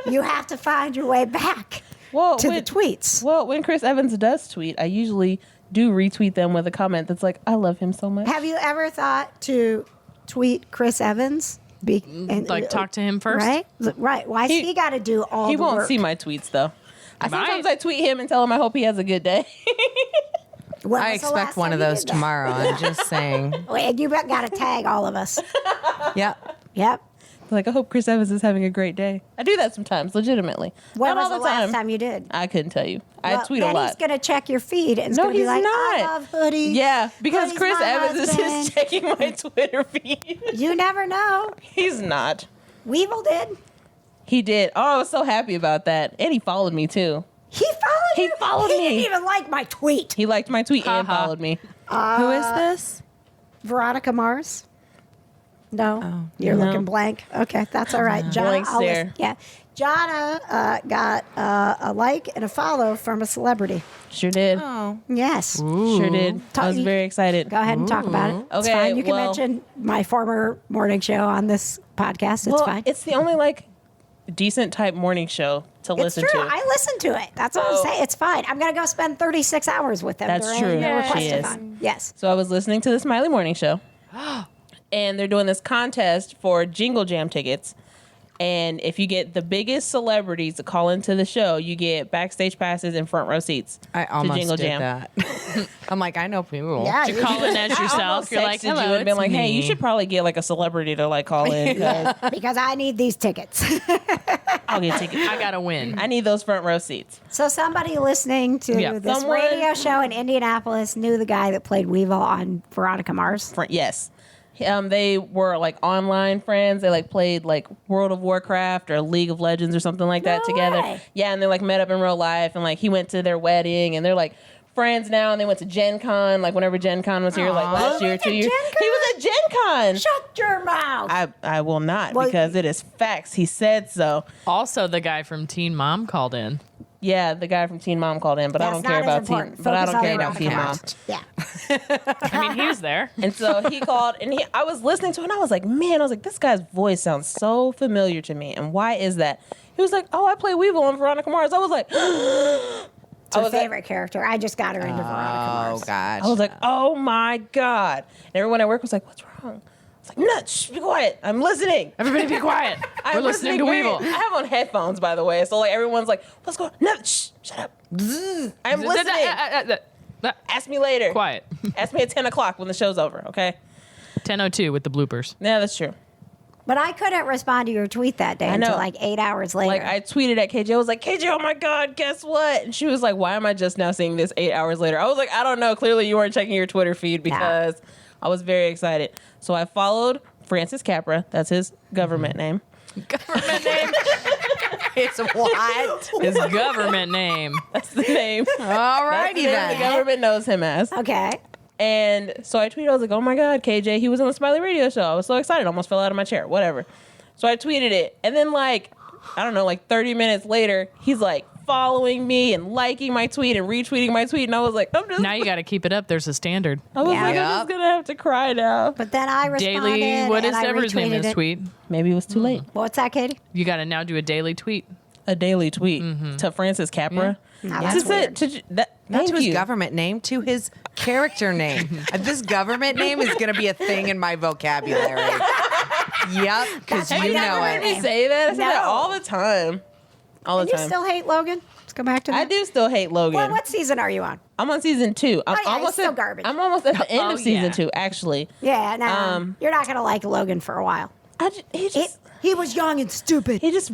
you have to find your way back Well, to the when- tweets. Well, when Chris Evans does tweet, I usually do retweet them with a comment that's like, I love him so much. Have you ever thought to tweet Chris Evans? And, Like, talk to him first? Right? Right. Why's he got to do all He the won't work? see my tweets, though. Sometimes might. I tweet him and tell him I hope he has a good day. When I was the expect last one time of you those did that? tomorrow. I'm just saying. And you got to tag all of us. Yep. Yep. Like, I hope Chris Evans is having a great day. I do that sometimes, legitimately. When Not was all the the last time. time you did? I couldn't tell you. I Well, tweet a then lot. he's going to check your feed and it's No, going to be he's like, not. I love Hoodie. Yeah, because Hoodie's Chris my Evans is husband. just checking my Twitter feed. You never know. He's not. Weevil did. He did. Oh, I was so happy about that. And he followed me, too. He followed He you? followed He me. didn't even like my tweet. He liked my tweet and Ha-ha. followed me. Who is this? Veronica Mars? No, you're No. looking blank. Okay, that's all right. Johna, Blank I'll stare. listen. Yeah, Johna got a like and a follow from a celebrity. Sure did. Oh. Yes. Sure did. I was very excited. Go ahead and talk about it. It's Okay, fine. You can well- mention my former morning show on this podcast. It's Well, fine. it's the only decent type morning show to It's listen true. to. I listen to it. That's what I'm So- saying. It's fine. I'm going to go spend 36 hours with them. That's during true. the Yeah, requested she is. time. Yes. So I was listening to the Smiley Morning Show, and they're doing this contest for Jingle Jam tickets. And if you get the biggest celebrities to call into the show, you get backstage passes and front row seats I to almost Jingle did Jam. that. I'm like, I know people. Yeah. You're calling as yourself. You're like, Texted hello, you and been it's like, hey, you me. should probably get like a celebrity to like call in. 'Cause Because I need these tickets. I'll get tickets. I gotta win. I need those front row seats. So somebody listening to Yeah. this Someone- radio show in Indianapolis knew the guy that played Weevil on Veronica Mars. Yes. They were like online friends. They like played like World of Warcraft or League of Legends or something like that No together. way. Yeah, and they like met up in real life, and like he went to their wedding, and they're like friends now. And they went to Gen Con, like whenever Gen Con was here, like last year, was 2 at years. Gen He was at Gen Con. Shut your mouth. I will not Well, because it is facts. He said so. Also, the guy from Teen Mom called in. Yeah, the guy from Teen Mom called in, but I That's don't care not as about Teen. important. But I Focus don't on care the about Teen Mom. podcast. Yeah. I mean, he was there. And so he called, and I was listening to it, and I was like, man, this guy's voice sounds so familiar to me. And why is that? He was like, oh, I play Weevil on Veronica Mars. I was like, It's I her was like- favorite character. I just got her into Veronica Oh, Mars. gosh. I was like, oh my God. And everyone at work was like, what's wrong? I was like, no, shh, be quiet. I'm listening. Everybody be quiet. We're I'm listening to very- Weevil. I have on headphones, by the way. So like everyone's like, what's going on? No, shh, shut up. I'm listening. Ask me later. Quiet. Ask me at 10 o'clock when the show's over, okay? 10:02 with the bloopers. Yeah, that's true. But I couldn't respond to your tweet that day I know. until like 8 hours later. Like I tweeted at KJ, I was like, KJ, oh my God, guess what? And she was like, why am I just now seeing this 8 hours later? I was like, I don't know. Clearly you weren't checking your Twitter feed because I was very excited. So I followed Francis Capra. That's his government name. Government name. It's what? His government name. That's the name. All That's righty the name the then. government knows him as. Okay. And so I tweeted, I was like, oh my God, KJ, he was on the Smiley Radio Show. I was so excited. I almost fell out of my chair. Whatever. So I tweeted it. And then like, I don't know, like 30 minutes later, he's like following me and liking my tweet and retweeting my tweet. And I was like, Now you got to keep it up. There's a standard. I was Yeah. like, I'm Yep. just going to have to cry now. But then I responded. Daily, what is and I ever his name retweeted is it. tweet? Maybe it was too late. What's that, Katie? You got to now do a daily tweet. A daily tweet to Francis Capra. No, That's that's weird. Not Not to his government name, to his character name. This government name is going to be a thing in my vocabulary. Yep, because That's you my know government it. name. Say that. I say that No. all the time. All the And you time. still hate Logan? Let's go back to that. I do still hate Logan. Well, what season are you on? I'm on season 2. I'm Oh, yeah, almost it's still at, garbage. I'm almost at the end Oh, of season yeah. 2, actually. Yeah, no. You're not going to like Logan for a while. He was young and stupid. He just,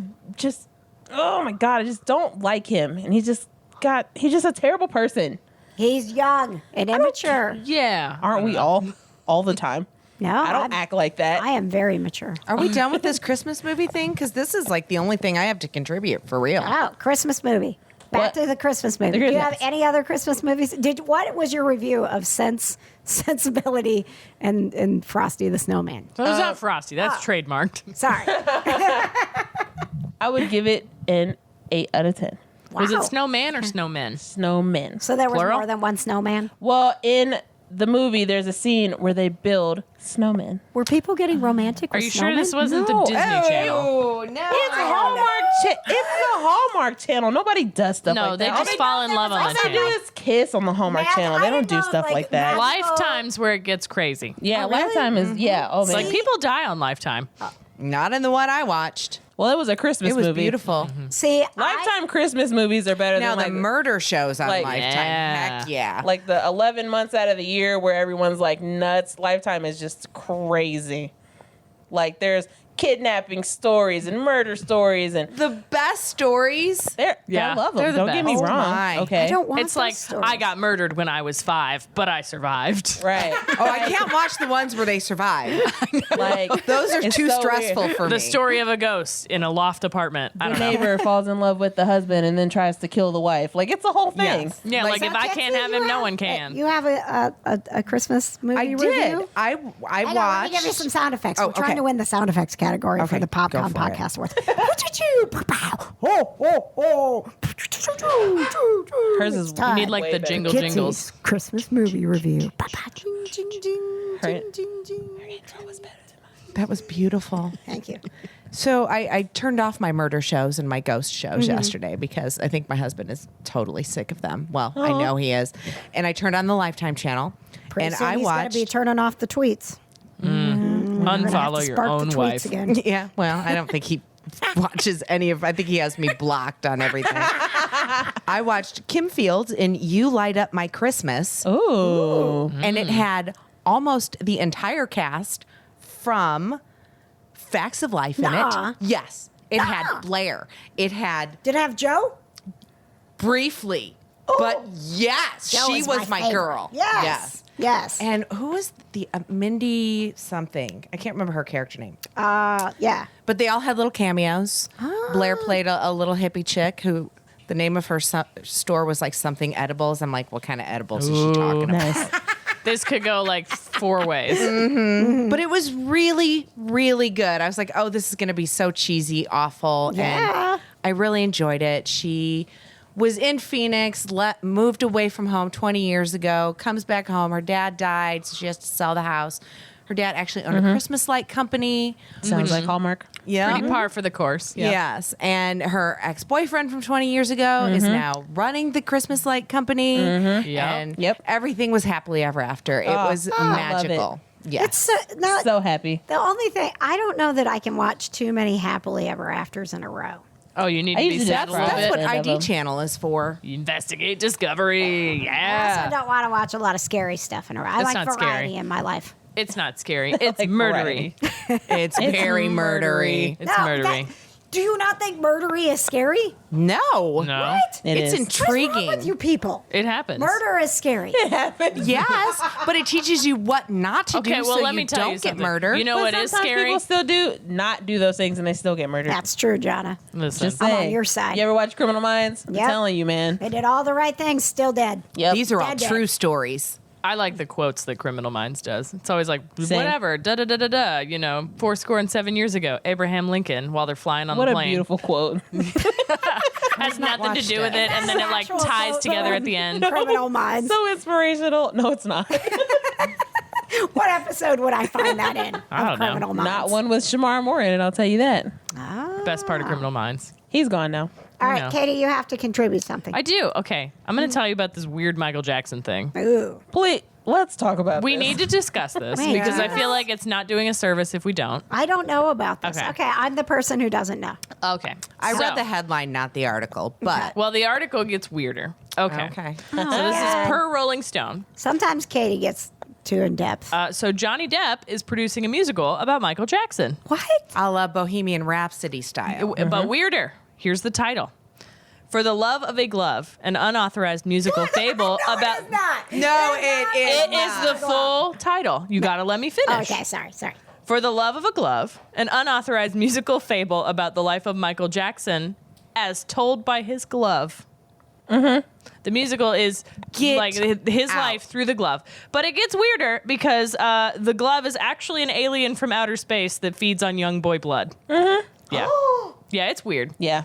oh my God, I just don't like him. And he's just a terrible person. He's young and immature. Yeah. Aren't we all the time? No, I don't act like that. I am very mature. Are we done with this Christmas movie thing? Because this is like the only thing I have to contribute for real. Oh, Christmas movie. Back What? to the Christmas movie. The Do you Christmas. have any other Christmas movies? What was your review of Sensibility and Frosty the Snowman? So it's not Frosty. That's trademarked. Sorry. I would give it an 8 out of 10. Was Wow. it snowman or snowmen? Snowmen. So there was Plural? more than one snowman? Well, in the movie, there's a scene where they build snowmen. Were people getting romantic Are with you sure snowmen? this wasn't No. the Disney Channel? Oh, no. It's a Hallmark. It's a Hallmark channel. Nobody does stuff No, like they that. just fall in love on All that they do channel. is kiss on the Hallmark Magic- channel. I They don't didn't do know, stuff like, like that. magic- Lifetimes where it gets crazy. Yeah, Oh, really? Lifetime is Oh man. Like people die on Lifetime. Not in the one I watched. Well, it was a Christmas It was movie. beautiful. See, Lifetime Christmas movies are better Now than the like murder shows on like- Lifetime. Yeah. Heck yeah. like the 11 months out of the year where everyone's like nuts. Lifetime is just crazy. Like there's kidnapping stories and murder stories and the best stories. I love them. they're the Don't get me best. wrong. Oh, my. Okay. I don't want It's those like stories. I got murdered when I was 5, but I survived. Right. Oh, I can't watch the ones where they survive. Like Those are it's too so stressful weird. for me. The story of a ghost in a loft apartment. I The don't know. neighbor falls in love with the husband and then tries to kill the wife. Like it's a whole thing. Yes. Yeah, like if I can't have him, no one can. You have a Christmas movie I review? did. I Hang on, let me watched. give you some sound effects. Oh, We're trying okay. to win the sound effects category for Okay, the go Popcorn for it. Podcast Awards. Hers is time. You need like Way the better. jingle Kitsie's jingles. Christmas movie review. Her- That was beautiful. Thank you. So I turned off my murder shows and my ghost shows yesterday because I think my husband is totally sick of them. Well, I know he is. And I turned on the Lifetime channel Pretty and soon I he's going watched. to be turning off the tweets. Gonna have to Unfollow your spark own the tweets wife. again. Yeah, well, I don't think he watches any of. I think he has me blocked on everything. I watched Kim Fields in "You Light Up My Christmas," Ooh. and it had almost the entire cast from Facts of Life in Nuh-uh. it. Yes, it had Blair. It had Did it have Joe? briefly, but yes, Joe she is was my favorite. girl. Yes. Yes. And who was the Mindy something? I can't remember her character name. Yeah. But they all had little cameos. Blair played a little hippie chick who the name of her store was like something edibles. I'm like, what kind of edibles is she talking about? This could go like 4 ways. But it was really, really good. I was like, oh, this is going to be so cheesy, awful. Yeah. And I really enjoyed it. She was in Phoenix, moved away from home 20 years ago, comes back home. Her dad died, so she has to sell the house. Her dad actually owned a Christmas light company. Sounds like Hallmark. Yeah. Pretty par for the course. Yeah. Yes. And her ex-boyfriend from 20 years ago is now running the Christmas light company. Yep. And Yep. everything was happily ever after. It was love magical. Yes. It's not So happy. the only thing. I don't know that I can watch too many happily ever afters in a row. Oh, you need I to be usually do sad a that little That's bit. what End of ID them. channel is for. Investigate Discovery. I Yeah. also don't want to watch a lot of scary stuff in a row. I That's like not variety scary. in my life. It's not scary. It's like murdery. It's very murdery. It's No, murdery. Do you not think murdery is scary? No. No. is. It's What's intriguing. wrong with you people? It happens. Murder is scary. Yes, but it teaches you what not to Okay, do well, so let you me tell don't you get something. murdered. You know But what is sometimes scary? people still do not do those things and they still get murdered. That's true, Johna. Listen, Just I'm on saying. your side. You ever watch Criminal Minds? I'm Yep. telling you, man. They did all the right things, still dead. Yep. These are all Dead. true stories. I like the quotes that Criminal Minds does. It's always like, Same. whatever, da-da-da-da-da, 407 years ago, Abraham Lincoln, while they're flying on What the a plane. beautiful quote. Has nothing to watched do it. with it, and then it like Actual ties quote, together though. at the end. Criminal Minds. So inspirational. No, it's not. What episode would I find that in? I don't know. Criminal Minds. Not one with Shamar Moore in it, I'll tell you that. Best part of Criminal Minds. He's gone now. All right, No. Katie, you have to contribute something. I do. Okay. I'm going to tell you about this weird Michael Jackson thing. Ooh. Please, let's talk about We this. need to discuss this Wait, because I yeah. feel like it's not doing a service if we don't. I don't know about this. Okay. Okay, I'm the person who doesn't know. Okay. I So- read the headline, not the article, but Well, the article gets weirder. Okay. okay. So this is per Rolling Stone. Sometimes Katie gets too in depth. So Johnny Depp is producing a musical about Michael Jackson, What? A la Bohemian Rhapsody style. but weirder. Here's the title. For the Love of a Glove, an unauthorized musical fable about... No, it is. It is the full title. You got to let me finish. Okay, sorry. For the Love of a Glove, an unauthorized musical fable about the life of Michael Jackson as told by his glove. Mm-hmm. The musical is Get like his out. life through the glove. But it gets weirder because the glove is actually an alien from outer space that feeds on young boy blood. Mm-hmm. Yeah. Yeah, it's weird. Yeah.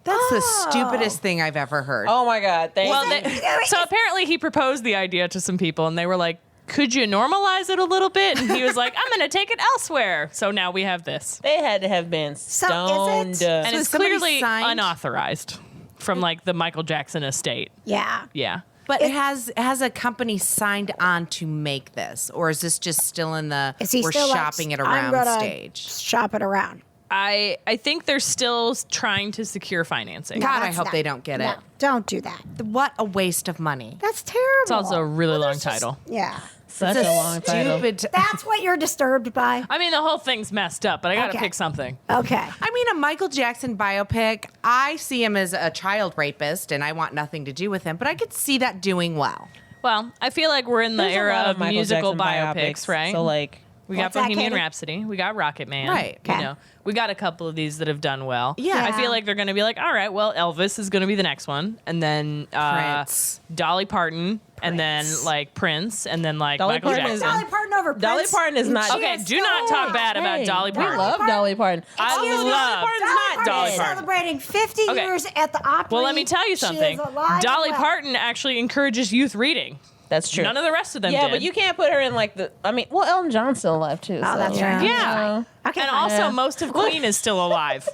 That's the stupidest thing I've ever heard. Oh my God. Thank Well, you. so apparently he proposed the idea to some people, and they were like, could you normalize it a little bit? And he was like, I'm going to take it elsewhere. So now we have this. They had to have been stoned. is it- And So it's somebody clearly signed- unauthorized from like the Michael Jackson estate. Yeah. Yeah. But has a company signed on to make this, or is this just still in the Is he we're still shopping like, it I'm around gonna stage? Shop it around. I think they're still trying to secure financing. God, I That's hope not- they don't get no, it. Don't do that. What a waste of money. That's terrible. It's also a really long title. Yeah. Such a long title. Stupid. That's what you're disturbed by? I mean, the whole thing's messed up, but I got to Okay. pick something. Okay. I mean, a Michael Jackson biopic, I see him as a child rapist and I want nothing to do with him, but I could see that doing well. Well, I feel like we're in the There's a era lot of Michael musical Jackson biopics, right? So like, we got What's that, Bohemian Katie? Rhapsody. We got Rocket Man. Right. You Okay. know, we got a couple of these that have done well. Yeah. I feel like they're going to be like, all right, well, Elvis is going to be the next one. And then Prince. Dolly Parton. And then like Prince. And then like Dolly Michael Parton is- Jackson. Dolly Parton over Prince. Dolly Parton is not. Okay, do not talk bad about Hey, Dolly Parton. We love Dolly Parton. I Excuse me, love Dolly Parton's not Dolly is Parton. celebrating 50 Okay. years at the Opry. Well, let me tell you She is something. alive Dolly and well. Parton actually encourages youth reading. That's true. None of the rest of them Yeah, did. but you can't put her in like the. I mean, well, Elton John's still alive too. Oh, so, that's right. Yeah. Okay, And fine. also, Yeah. most of Queen is still alive.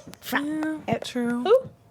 True.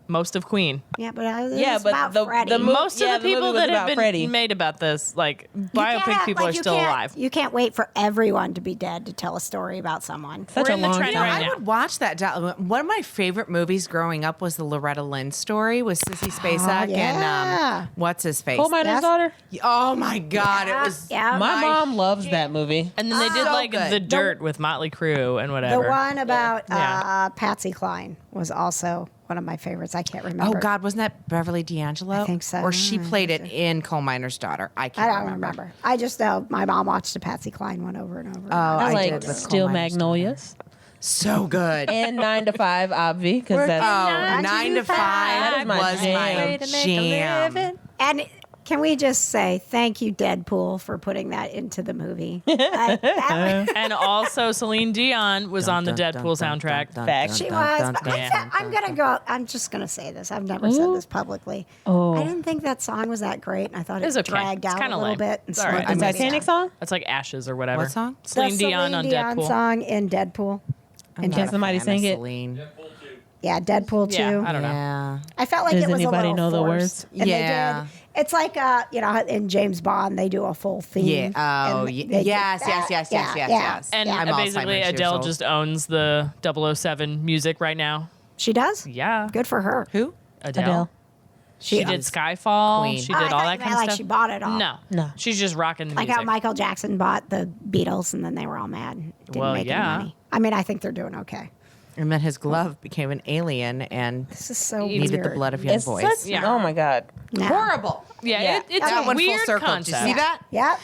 Most of Queen. Yeah, but Yeah, it's but about the Freddie. mo- Most Yeah, of the the people movie was that have about been Freddie. made about this, like You can't biopic act people like are you still can't- alive. You can't wait for everyone to be dead to tell a story about someone. Such We're a in the long trend time. right I now. would watch that. One of my favorite movies growing up was the Loretta Lynn story with Sissy Spacek yeah. and what's his face? Coal miner's Yes. daughter. Oh my God, it was. Yeah. My mom loves that movie. And then they did So like good. The Dirt with Motley Crue and The whatever. one about Yeah. Patsy Cline was also one of my favorites. I can't Oh remember. God, wasn't that Beverly D'Angelo? I think so. Or she played it in Coal Miner's Daughter. I I can't don't remember. I just know my mom watched the Patsy Cline one over and over. Oh, I I like did with Coal Still Miner's Magnolias So good. and 9 to 5, obvi, because that's. Oh, 9 to 5 That is my was jam. my Way to make a jam. And can we just say thank you, Deadpool, for putting that into the movie? That- And also Celine Dion was on the Deadpool soundtrack. Fact. she was. But dun, I'm gonna go. I'm just gonna say this. I've never said this publicly. Oh. I didn't think that song was that great, and I thought it It's okay. dragged It's out kinda a little lame. bit. And It's all right. slowed The me Titanic down. song? That's like Ashes or whatever. What song? Celine The Dion on Deadpool. song in Deadpool. And can somebody sing it? Yeah, Deadpool too. Yeah, I don't know. Yeah. I felt like Does it was anybody a little know the forced. words? And they Yeah. did. It's like in James Bond they do a full theme. Yeah. Oh, and yeah. they did Yes, that. yes. And I'm basically Alzheimer's years Adele old. just owns the 007 music right now. She does. Yeah. Good for her. Who? Adele. She She did is. Skyfall. Queen. She Oh, I did all thought that you kind meant of like stuff. she bought it all. No. She's just rocking the Like music. how Michael Jackson bought the Beatles and then they were all mad. and Didn't Well, make yeah. any money. I mean, I think they're doing okay. And then his glove became an alien and This is so needed weird. the blood of young It's boys. such, Yeah. oh my God. No. Horrible. Yeah, Yeah. it's That a went full weird circle. Did concept. you see that? Yep.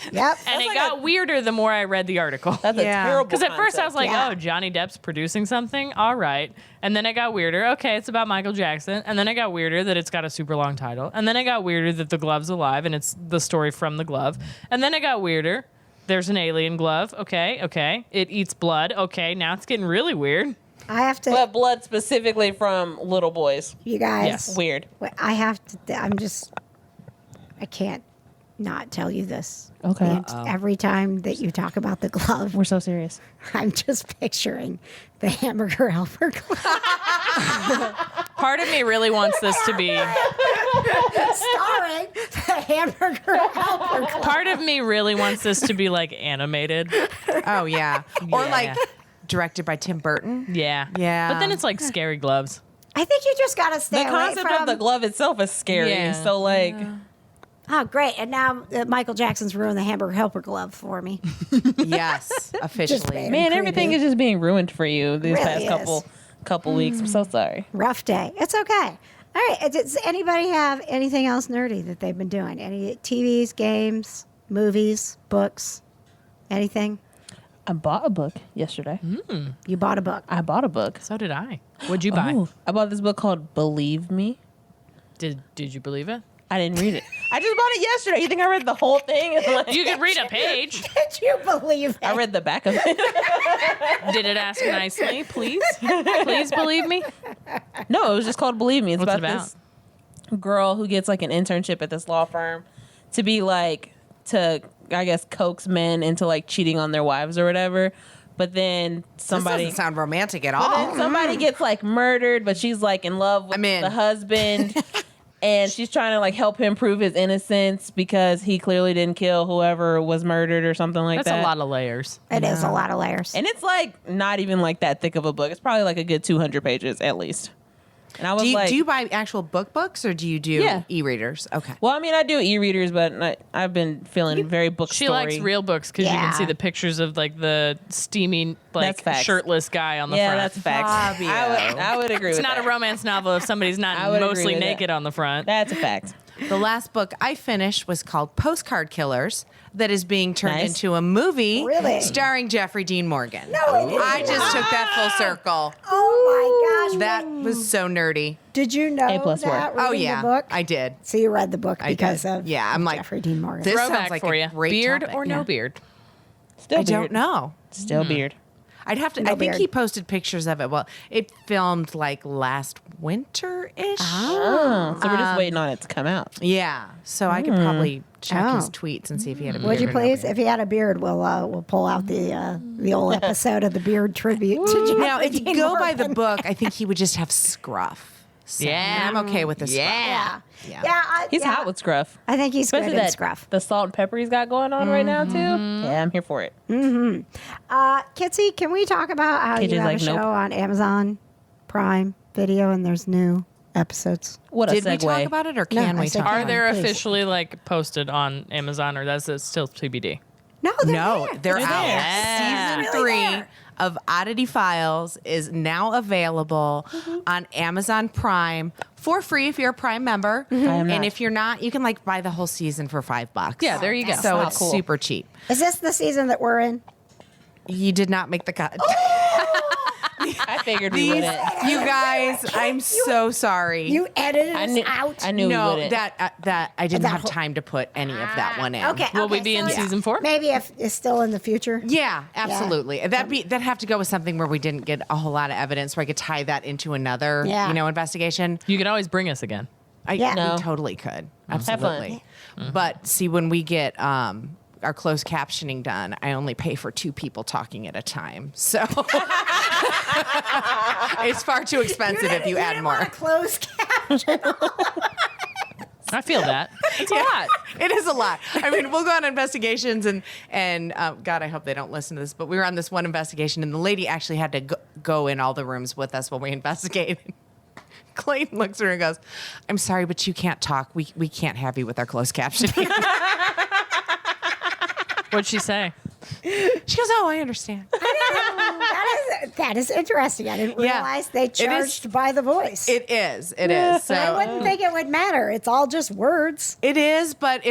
And it got weirder the more I read the article. That's Yeah. a terrible Because at first I was like, Yeah. oh, Johnny Depp's producing something? All right. And then it got weirder. Okay, it's about Michael Jackson. And then it got weirder that it's got a super long title. And then it got weirder that the glove's alive and it's the story from the glove. And then it got weirder. There's an alien glove. Okay. It eats blood. Okay, now it's getting really weird. I have to. But blood specifically from little boys. You guys. Yes. Weird. I have to. I can't not tell you this. Okay. And every time that you talk about the glove, We're so serious. I'm just picturing the hamburger helper glove Part of me really wants this to be. starring the hamburger helper glove. Part of me really wants this to be like animated. Oh, yeah. Or Yeah. like directed by Tim Burton. Yeah. Yeah. But then it's like scary gloves. I think you just got to stay The away concept from. of the glove itself is scary. Yeah. So like, Oh, great! And now Michael Jackson's ruined the hamburger helper glove for me. Yes, officially. made man, creepy. everything is just being ruined for you these Really past is. couple weeks. I'm so sorry. Rough day. It's okay. All right. Does anybody have anything else nerdy that they've been doing? Any TVs, games, movies, books, anything? I bought a book yesterday. You bought a book. I bought a book. So did I. What'd you buy? Oh, I bought this book called Believe Me. Did you believe it? I didn't read it. I just bought it yesterday. You think I read the whole thing? Like, You could read a page. Did you believe it? I read the back of it. Did it ask nicely, please? Please believe me? No, it was just called Believe Me. It's What's it about this girl who gets like an internship at this law firm to be like, to, I guess, coax men into like cheating on their wives or whatever. But then This somebody doesn't sound romantic at But all. then somebody gets like murdered, but she's like in love with I'm in. the husband. And she's trying to like help him prove his innocence because he clearly didn't kill whoever was murdered or something like That's that. a lot of layers. It is a lot of layers. And it's like not even like that thick of a book. It's probably like a good 200 pages at least. And I was like, Do you buy actual books or do you do Yeah. e-readers? Okay. well, I mean, I do e-readers, but I've been feeling very book She story. likes real books because you Yeah. can see the pictures of like the steaming, like That's facts. shirtless guy on the Yeah, front. that's facts. Fabio. I would agree It's with not that. a romance novel if somebody's I not would agree mostly with that. naked on the front. That's a fact. The last book I finished was called Postcard Killers, that is being turned Nice. into a movie Really? starring Jeffrey Dean Morgan. No, it didn't. I just took that full circle. Oh my gosh. That was so nerdy. Did you know A plus that word. Oh, reading yeah. the book? I did. So you read the book I because did. of Yeah, I'm like, Jeffrey Dean Morgan. this Throwback sounds like for a you. great Beard topic. or no Yeah. beard? Still I beard. don't know. Still beard. I'd have to. No I think beard. he posted pictures of it. Well, it filmed like last winter-ish. Oh, so we're just waiting on it to come out. Yeah, so I could probably check his Oh. tweets and see if he had a beard. Would you or no please? beard. If he had a beard, we'll pull out the old episode of the beard tribute to Jeffrey Now, if you Dean go by the Morgan. book, I think he would just have scruff. So, Yeah. I'm okay with the scruff. Yeah. Yeah, He's yeah. hot with scruff. I think he's Especially good in that scruff. the salt and pepper he's got going on right now too. Yeah, I'm here for it. Kitsie, can we talk about how Kitty's you have like, a show nope. on Amazon Prime Video and there's new episodes? What a Did segue. we talk about it, or No, can I we said talk? can. Are About they please. officially like posted on Amazon, or that's it still TBD? No, it? No, they're They're out. there. Season Really 3 there. of Oddity Files is now available on Amazon Prime for free if you're a Prime member, am and not. if you're not, you can like buy the whole season for $5. Yeah, there you go. So Wow, it's cool. super cheap. Is this the season that we're in? You did not make the cut. I figured we These, wouldn't. you guys, I'm so sorry. You edited I us knew. out. I knew we no, wouldn't. that I didn't That have whole- time to put any of that one in. Okay. Will we okay, be in so season 4? Maybe if it's still in the future. Yeah, absolutely. That'd have to go with something where we didn't get a whole lot of evidence, where I could tie that into another, Yeah. investigation. You could always bring us again. Yeah. We No. totally could, Have fun. absolutely. But see, when we get our closed captioning done, I only pay for 2 people talking at a time, so it's far too expensive if you add more. Closed caption. I feel that. It's a lot. It is a lot. I mean, we'll go on investigations and God, I hope they don't listen to this, but we were on this one investigation and the lady actually had to go in all the rooms with us when we investigated. Clayton looks at her and goes, "I'm sorry, but you can't talk. We can't have you with our closed captioning." What'd she say? She goes, "Oh, I understand." That is interesting. I didn't Yeah. realize they It is- charged by the voice. It is. It is. So I wouldn't think it would matter. It's all just words. it is, but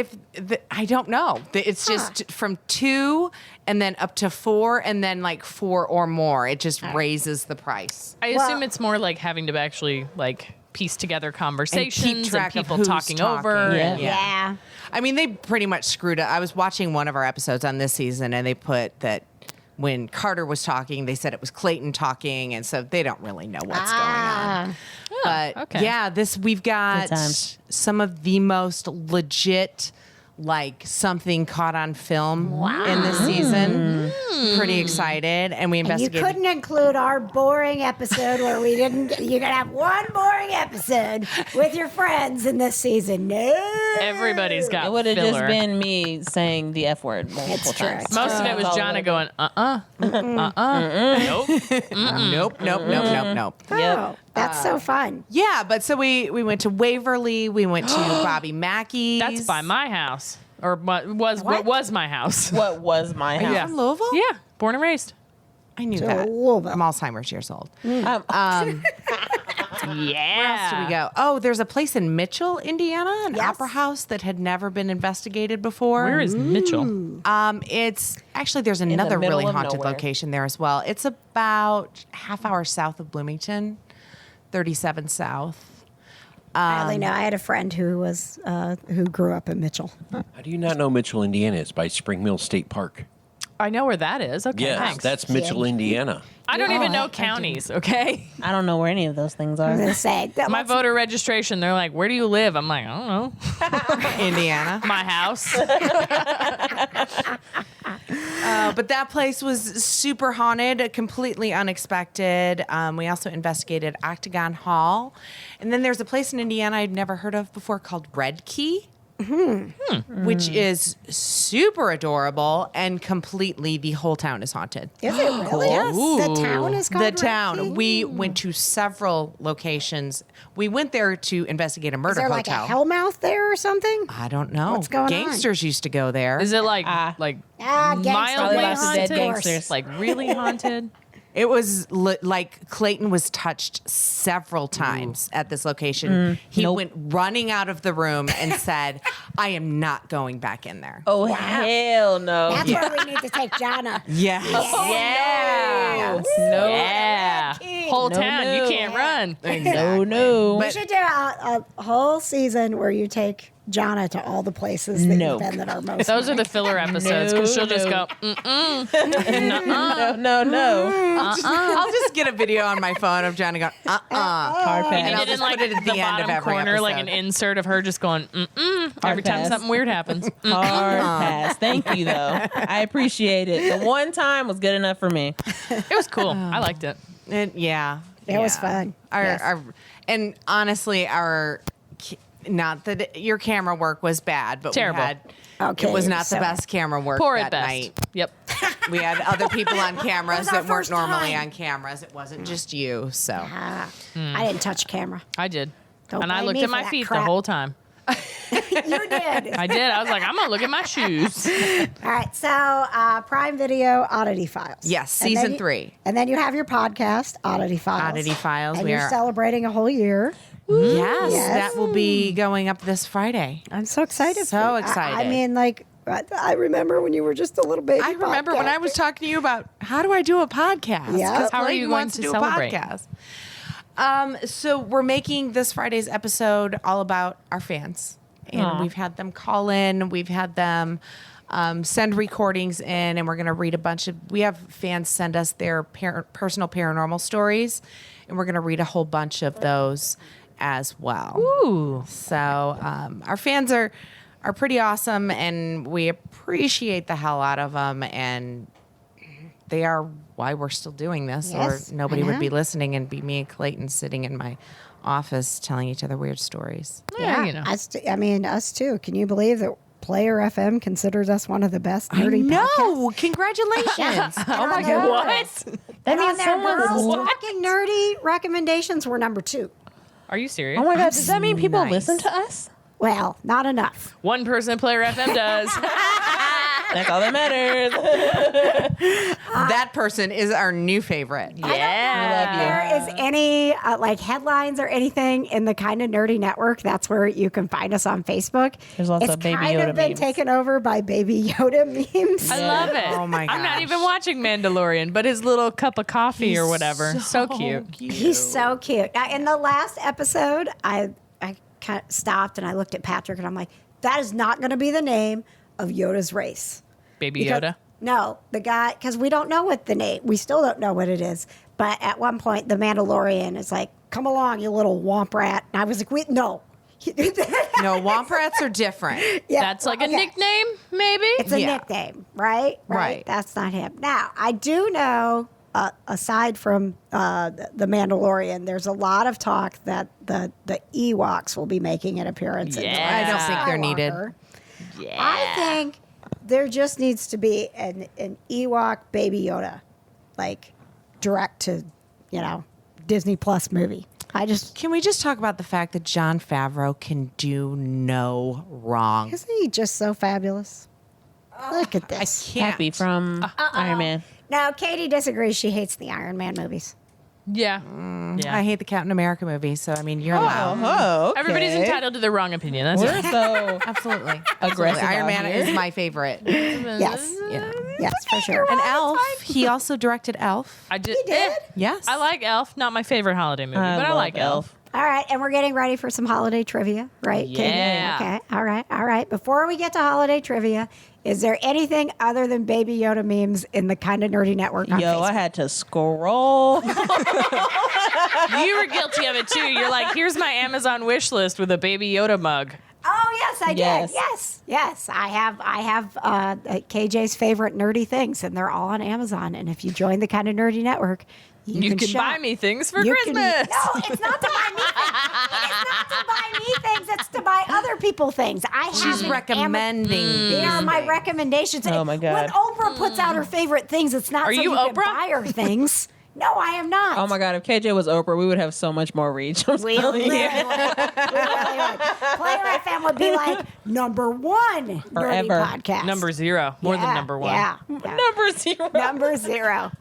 I don't know. It's just from 2 and then up to 4 and then like 4 or more. It just raises the price. I assume it's more like having to actually like piece together conversations track of people who's talking talking. over. Yeah. and- Yeah. I mean, they pretty much screwed up. I was watching one of our episodes on this season, and they put that when Carter was talking, they said it was Clayton talking, and so they don't really know what's going on. But okay. yeah, we've got Good times. some of the most legit, like something caught on film in this season. Pretty excited, and we And you investigated. couldn't include our boring episode where we didn't. You're gonna have one boring episode with your friends in this season. No, Everybody's got It would have just filler. been me saying the F word multiple true. times. Most of it was That's all Johna would've going, nope. Nope. Oh, that's so fun. Yeah, but so we went to Waverly. We went to Bobby Mackey's. That's by my house. Or what was my house. What was my house? Yeah. From Louisville? Yeah, born and raised. I knew that. Louisville. I'm Alzheimer's years old. Yeah. Where else do we go? Oh, there's a place in Mitchell, Indiana, an Yes. opera house that had never been investigated before. Where is Mitchell? It's actually there's another middle really of haunted nowhere. location there as well. It's about half hour south of Bloomington, 37 South. I only know I had a friend who was who grew up in Mitchell. How do you not know Mitchell, Indiana? It's by Spring Mill State Park. I know where that is. Okay, Yes, thanks. that's Mitchell, Indiana. I don't even know counties, okay? I don't know where any of those things I was are. gonna say that My voter registration, they're like, where do you live? I'm like, I don't know. Indiana. My house. But that place was super haunted, completely unexpected. We also investigated Octagon Hall. And then there's a place in Indiana I'd never heard of before called Red Key. Which is super adorable and completely the whole town is haunted. is it really? Yes. The town is called The Red Key? town. We went to several locations. We went there to investigate a Is murder there like hotel. a hellmouth there or something? I don't know. What's going on? Gangsters used to go there. Is it like Probably mildly lots of dead haunted? gangsters. Like really haunted? It was like Clayton was touched several times at this location. He went running out of the room and said, "I am not going back in there." Oh, hell no. That's where we need to take Johna. Yes. Yeah. No. Yeah. Whole No, town, you no. can't run. No. We should do a whole season where you take Johna to all the places that No. you've been that are most. Those are the filler episodes because she'll just No. go, No. I'll just get a video on my phone of Johnny going, Hard and pass. I'll it in just like put it at the the end of bottom every corner, like an episode. insert of her just going, every time pass. something weird happens. Hard pass. Thank you, though. I appreciate it. The one time was good enough for me. It was cool. I liked it. yeah. It was fun. Yes. And honestly, not that your camera work was bad, but Terrible. Okay, it was not so- the best camera work Poor that at best. night. Yep. We had other people on cameras was our that weren't first normally time. on cameras. It wasn't just you. So I didn't touch camera. I did. Don't and I blame looked me at for my that feet crap. the whole time. You did. I did. I was like, I'm going to look at my shoes. All right. So Prime Video Oddity Files. Yes, And then season you- 3. And then you have your podcast Oddity Files. Oddity Files. And We you're are- celebrating a whole year. Yes, Yes. that will be going up this Friday. I'm so excited. So for you. excited. I mean, like, I remember when you were just a little baby. I remember when I was talking to you about how do I do a podcast? Yeah. 'Cause How are Clayton you going wants to do celebrate? a podcast. So we're making this Friday's episode all about our fans, and we've had them call in. We've had them send recordings in, and we're going to read a bunch of. We have fans send us their personal paranormal stories, and we're going to read a whole bunch of those as well. Ooh. So our fans are pretty awesome, and we appreciate the hell out of them, and they are why we're still doing this, Yes, or nobody I would know. be listening and be me and Clayton sitting in my office telling each other weird stories. Yeah, you know. I mean, us too. Can you believe that Player FM considers us one of the best nerdy podcasts? Congratulations. Oh my God. What? And on their someone's Girls what? Talking Nerdy recommendations were number 2. Are you serious? Oh my God. Does that mean people Nice. listen to us? Well, not enough. One person at Player FM does. That's all that matters. That person is our new favorite. If there is any like headlines or anything in the Kind of Nerdy Network, that's where you can find us on Facebook. There's lots it's of Baby kind Yoda of been memes. taken over by Baby Yoda memes. I love it. Oh my I'm not gosh. even watching Mandalorian, but his little cup of coffee or whatever. So cute. He's so cute. Now, in the last episode, I kind of stopped and I looked at Patrick and I'm like, that is not going to be the name of Yoda's race. Baby Because- Yoda. No, the guy, because we don't know what the name, we still don't know what it is. But at one point, the Mandalorian is like, come along, you little womp rat. And I was like, wait, no. No, womp rats are different. Yeah, That's like a okay. nickname, maybe? It's a Yeah. nickname, right? Right. That's not him. Now, I do know, aside from the Mandalorian, there's a lot of talk that the Ewoks will be making an appearance. Yeah. I don't think they're needed. Yeah. I think there just needs to be an Ewok Baby Yoda, like direct to, Disney Plus movie. Can we just talk about the fact that Jon Favreau can do no wrong? Isn't he just so fabulous? Look at this. Happy from Iron Man. Now, Katie disagrees. She hates the Iron Man movies. Yeah. I hate the Captain America movie, so I mean, you're allowed. Oh, okay. Everybody's entitled to their wrong opinion. That's We're it. so Absolutely. aggressive. Iron out Man here. is my favorite. Yes. Yeah. Yes, for sure. And Elf. He also directed Elf. I did. Yes. I like Elf. Not my favorite holiday movie, but I love like Elf. All right, and we're getting ready for some holiday trivia, right? Katie? Yeah. Okay. All right. Before we get to holiday trivia, is there anything other than Baby Yoda memes in the Kind of Nerdy Network on Yo, Facebook? I had to scroll. You were guilty of it too. You're like, here's my Amazon wish list with a Baby Yoda mug. Oh yes, I Yes. did. Yes. I have KJ's favorite nerdy things, and they're all on Amazon. And if you join the Kind of Nerdy Network, You can shop. buy me things for You Christmas. No, it's not to buy me things. It's not to buy me things. It's to buy other people things. I have She's an recommending They these are my things. recommendations. Oh, my God. When Oprah puts out her favorite things, it's not Are so you can Oprah? buy her things. No, I am not. Oh my God, if KJ was Oprah, we would have so much more reach. I'm We telling really you. would. We really would. Player FM would be like #1 nerdy Forever. podcast. Number 0. More than Yeah, number 1. Yeah. Number 0. Number 0.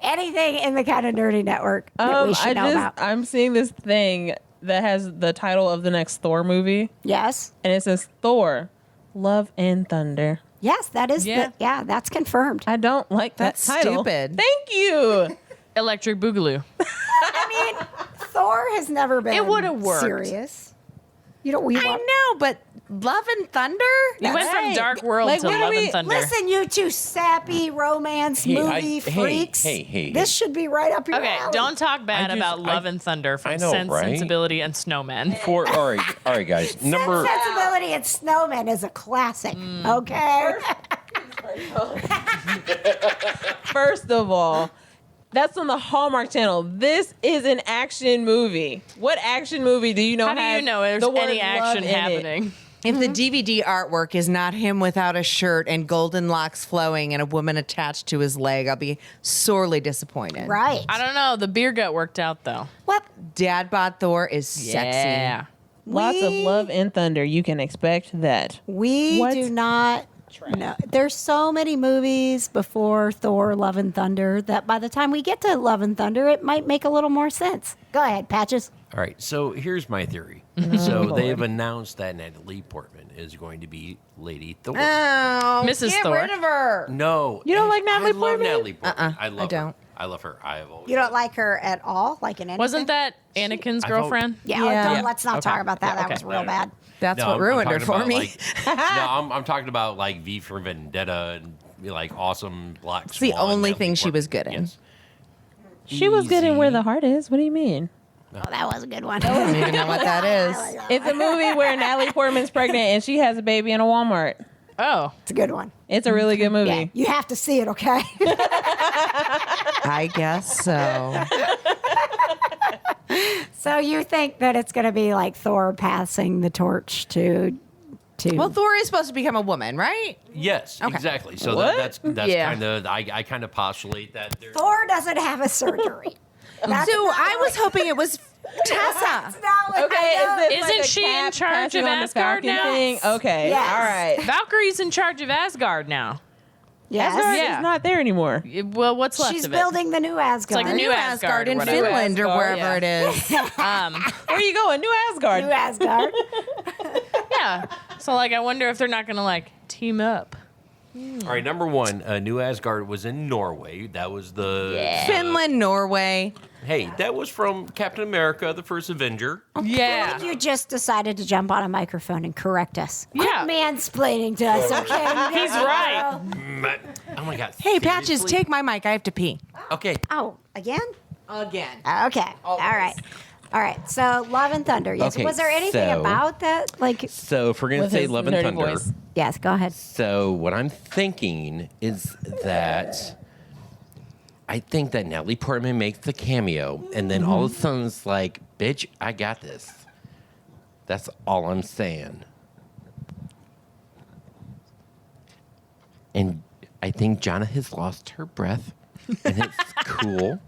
Anything in the Kind of Nerdy Network that we should know about? I'm seeing this thing that has the title of the next Thor movie, Yes. and it says Thor, Love and Thunder. Yes, that is Yeah. that's confirmed. I don't like that That's title. stupid. Thank you. Electric Boogaloo. I mean, Thor has never been It would've worked. serious. You know, we I want. know, but Love and Thunder? We went from right. Dark World Like, to what do Love we- and Thunder. Listen, you two sappy romance Hey, movie freaks. hey. This should be right up your Okay, alley. don't talk bad about Love and Thunder from I know, Sense, right? Sensibility, and Snowmen. All right, guys. Number Sensibility and Snowman is a classic. Okay. First of all, that's on the Hallmark Channel. This is an action movie. What action movie do you know? How do you has know there's the word any love action in it? happening? If the DVD artwork is not him without a shirt and golden locks flowing and a woman attached to his leg, I'll be sorely disappointed. Right. I don't know. The beer gut worked out though. What? Dad Bod Thor is sexy. Yeah. Lots of love and thunder. You can expect that. We What? do not. No, there's so many movies before Thor: Love and Thunder that by the time we get to Love and Thunder, it might make a little more sense. Go ahead, Patches. All right, so here's my theory. So they have announced that Natalie Portman is going to be Lady Thor. Oh, Mrs. get Thor. rid of her. No, You don't like Natalie I love Portman? Natalie Portman. I love I don't. her. I love her. I have always. You don't like her at all, like in anything? Wasn't that Anakin's I thought- girlfriend? Yeah. Yeah. Don't, let's not talk about that. Yeah, That was okay. real bad. That's No, what I'm ruined her talking for about, me. I'm talking about like V for Vendetta and like awesome Black It's the Swan, only Natalie thing she Portman. was good in. Yes. She was good in Easy. Where the Heart Is. What do you mean? Oh, that was a good one. I don't even know what that is. It's a movie where Natalie Portman's pregnant and she has a baby in a Walmart. Oh. It's a good one. It's a really good movie. Yeah, you have to see it, okay? I guess so. So you think that it's going to be like Thor passing the torch to Well, Thor is supposed to become a woman, right? Yes, Okay. exactly. So What? that's Yeah. kind of I kind of postulate that. Thor doesn't have a surgery. That's So not I was like- hoping it was Tessa. Okay, Isn't she in charge of Asgard now? Thing? Okay, Yes. all right. Valkyrie's in charge of Asgard now. Yes. Asgard Yeah. is not there anymore. Well, what's left She's of it? building the new Asgard. like New Asgard Asgard or in whatever. Finland or Asgard, wherever it is. Where are you going? New Asgard. New Asgard. Yeah. So like, I wonder if they're not gonna like team up. All right, number one, New Asgard was in Norway. That was the Finland, Norway. Hey, that was from Captain America, the first Avenger. Yeah. You just decided to jump on a microphone and correct us. Yeah. Quit mansplaining to us, okay? He's right. Oh my God! Hey, Patches, seriously? take my mic. I have to pee. Okay. Oh, again? Again. Okay. All right. All right. So, Love and Thunder. Yes. Okay, Was there anything so- about that? Like, So if we're gonna With say his Love and nerdy Thunder, voice. yes. Go ahead. so what I'm thinking is that I think that Natalie Portman makes the cameo, and then all of a sudden it's like, "Bitch, I got this." That's all I'm saying. And I think Johna has lost her breath, and it's cool.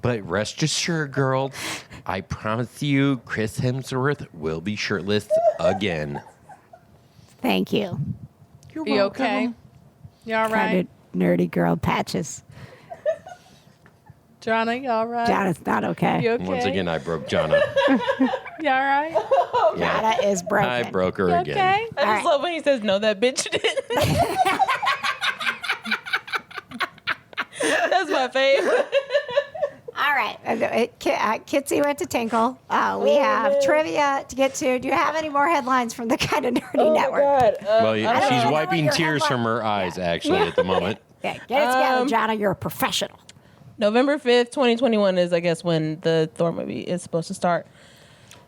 But rest assured, girl, I promise you, Chris Hemsworth will be shirtless again. Thank you. You okay? You all right? Kind of nerdy girl Patches. Johna, you all right? Jonna's not okay. You okay? Once again, I broke Johna. You all right? Yeah, Jonna is broken. I broke her You again. okay? I just right. love when he says, "No, that bitch didn't." That's my favorite. All right. Kitsie went to Tinkle. We have trivia to get to. Do you have any more headlines from the Kind of Nerdy Network? Well, don't she's know wiping what your tears headline- from her eyes, actually, at the moment. Okay, get it together, Jonna. You're a professional. November 5th, 2021 is, I guess, when the Thor movie is supposed to start.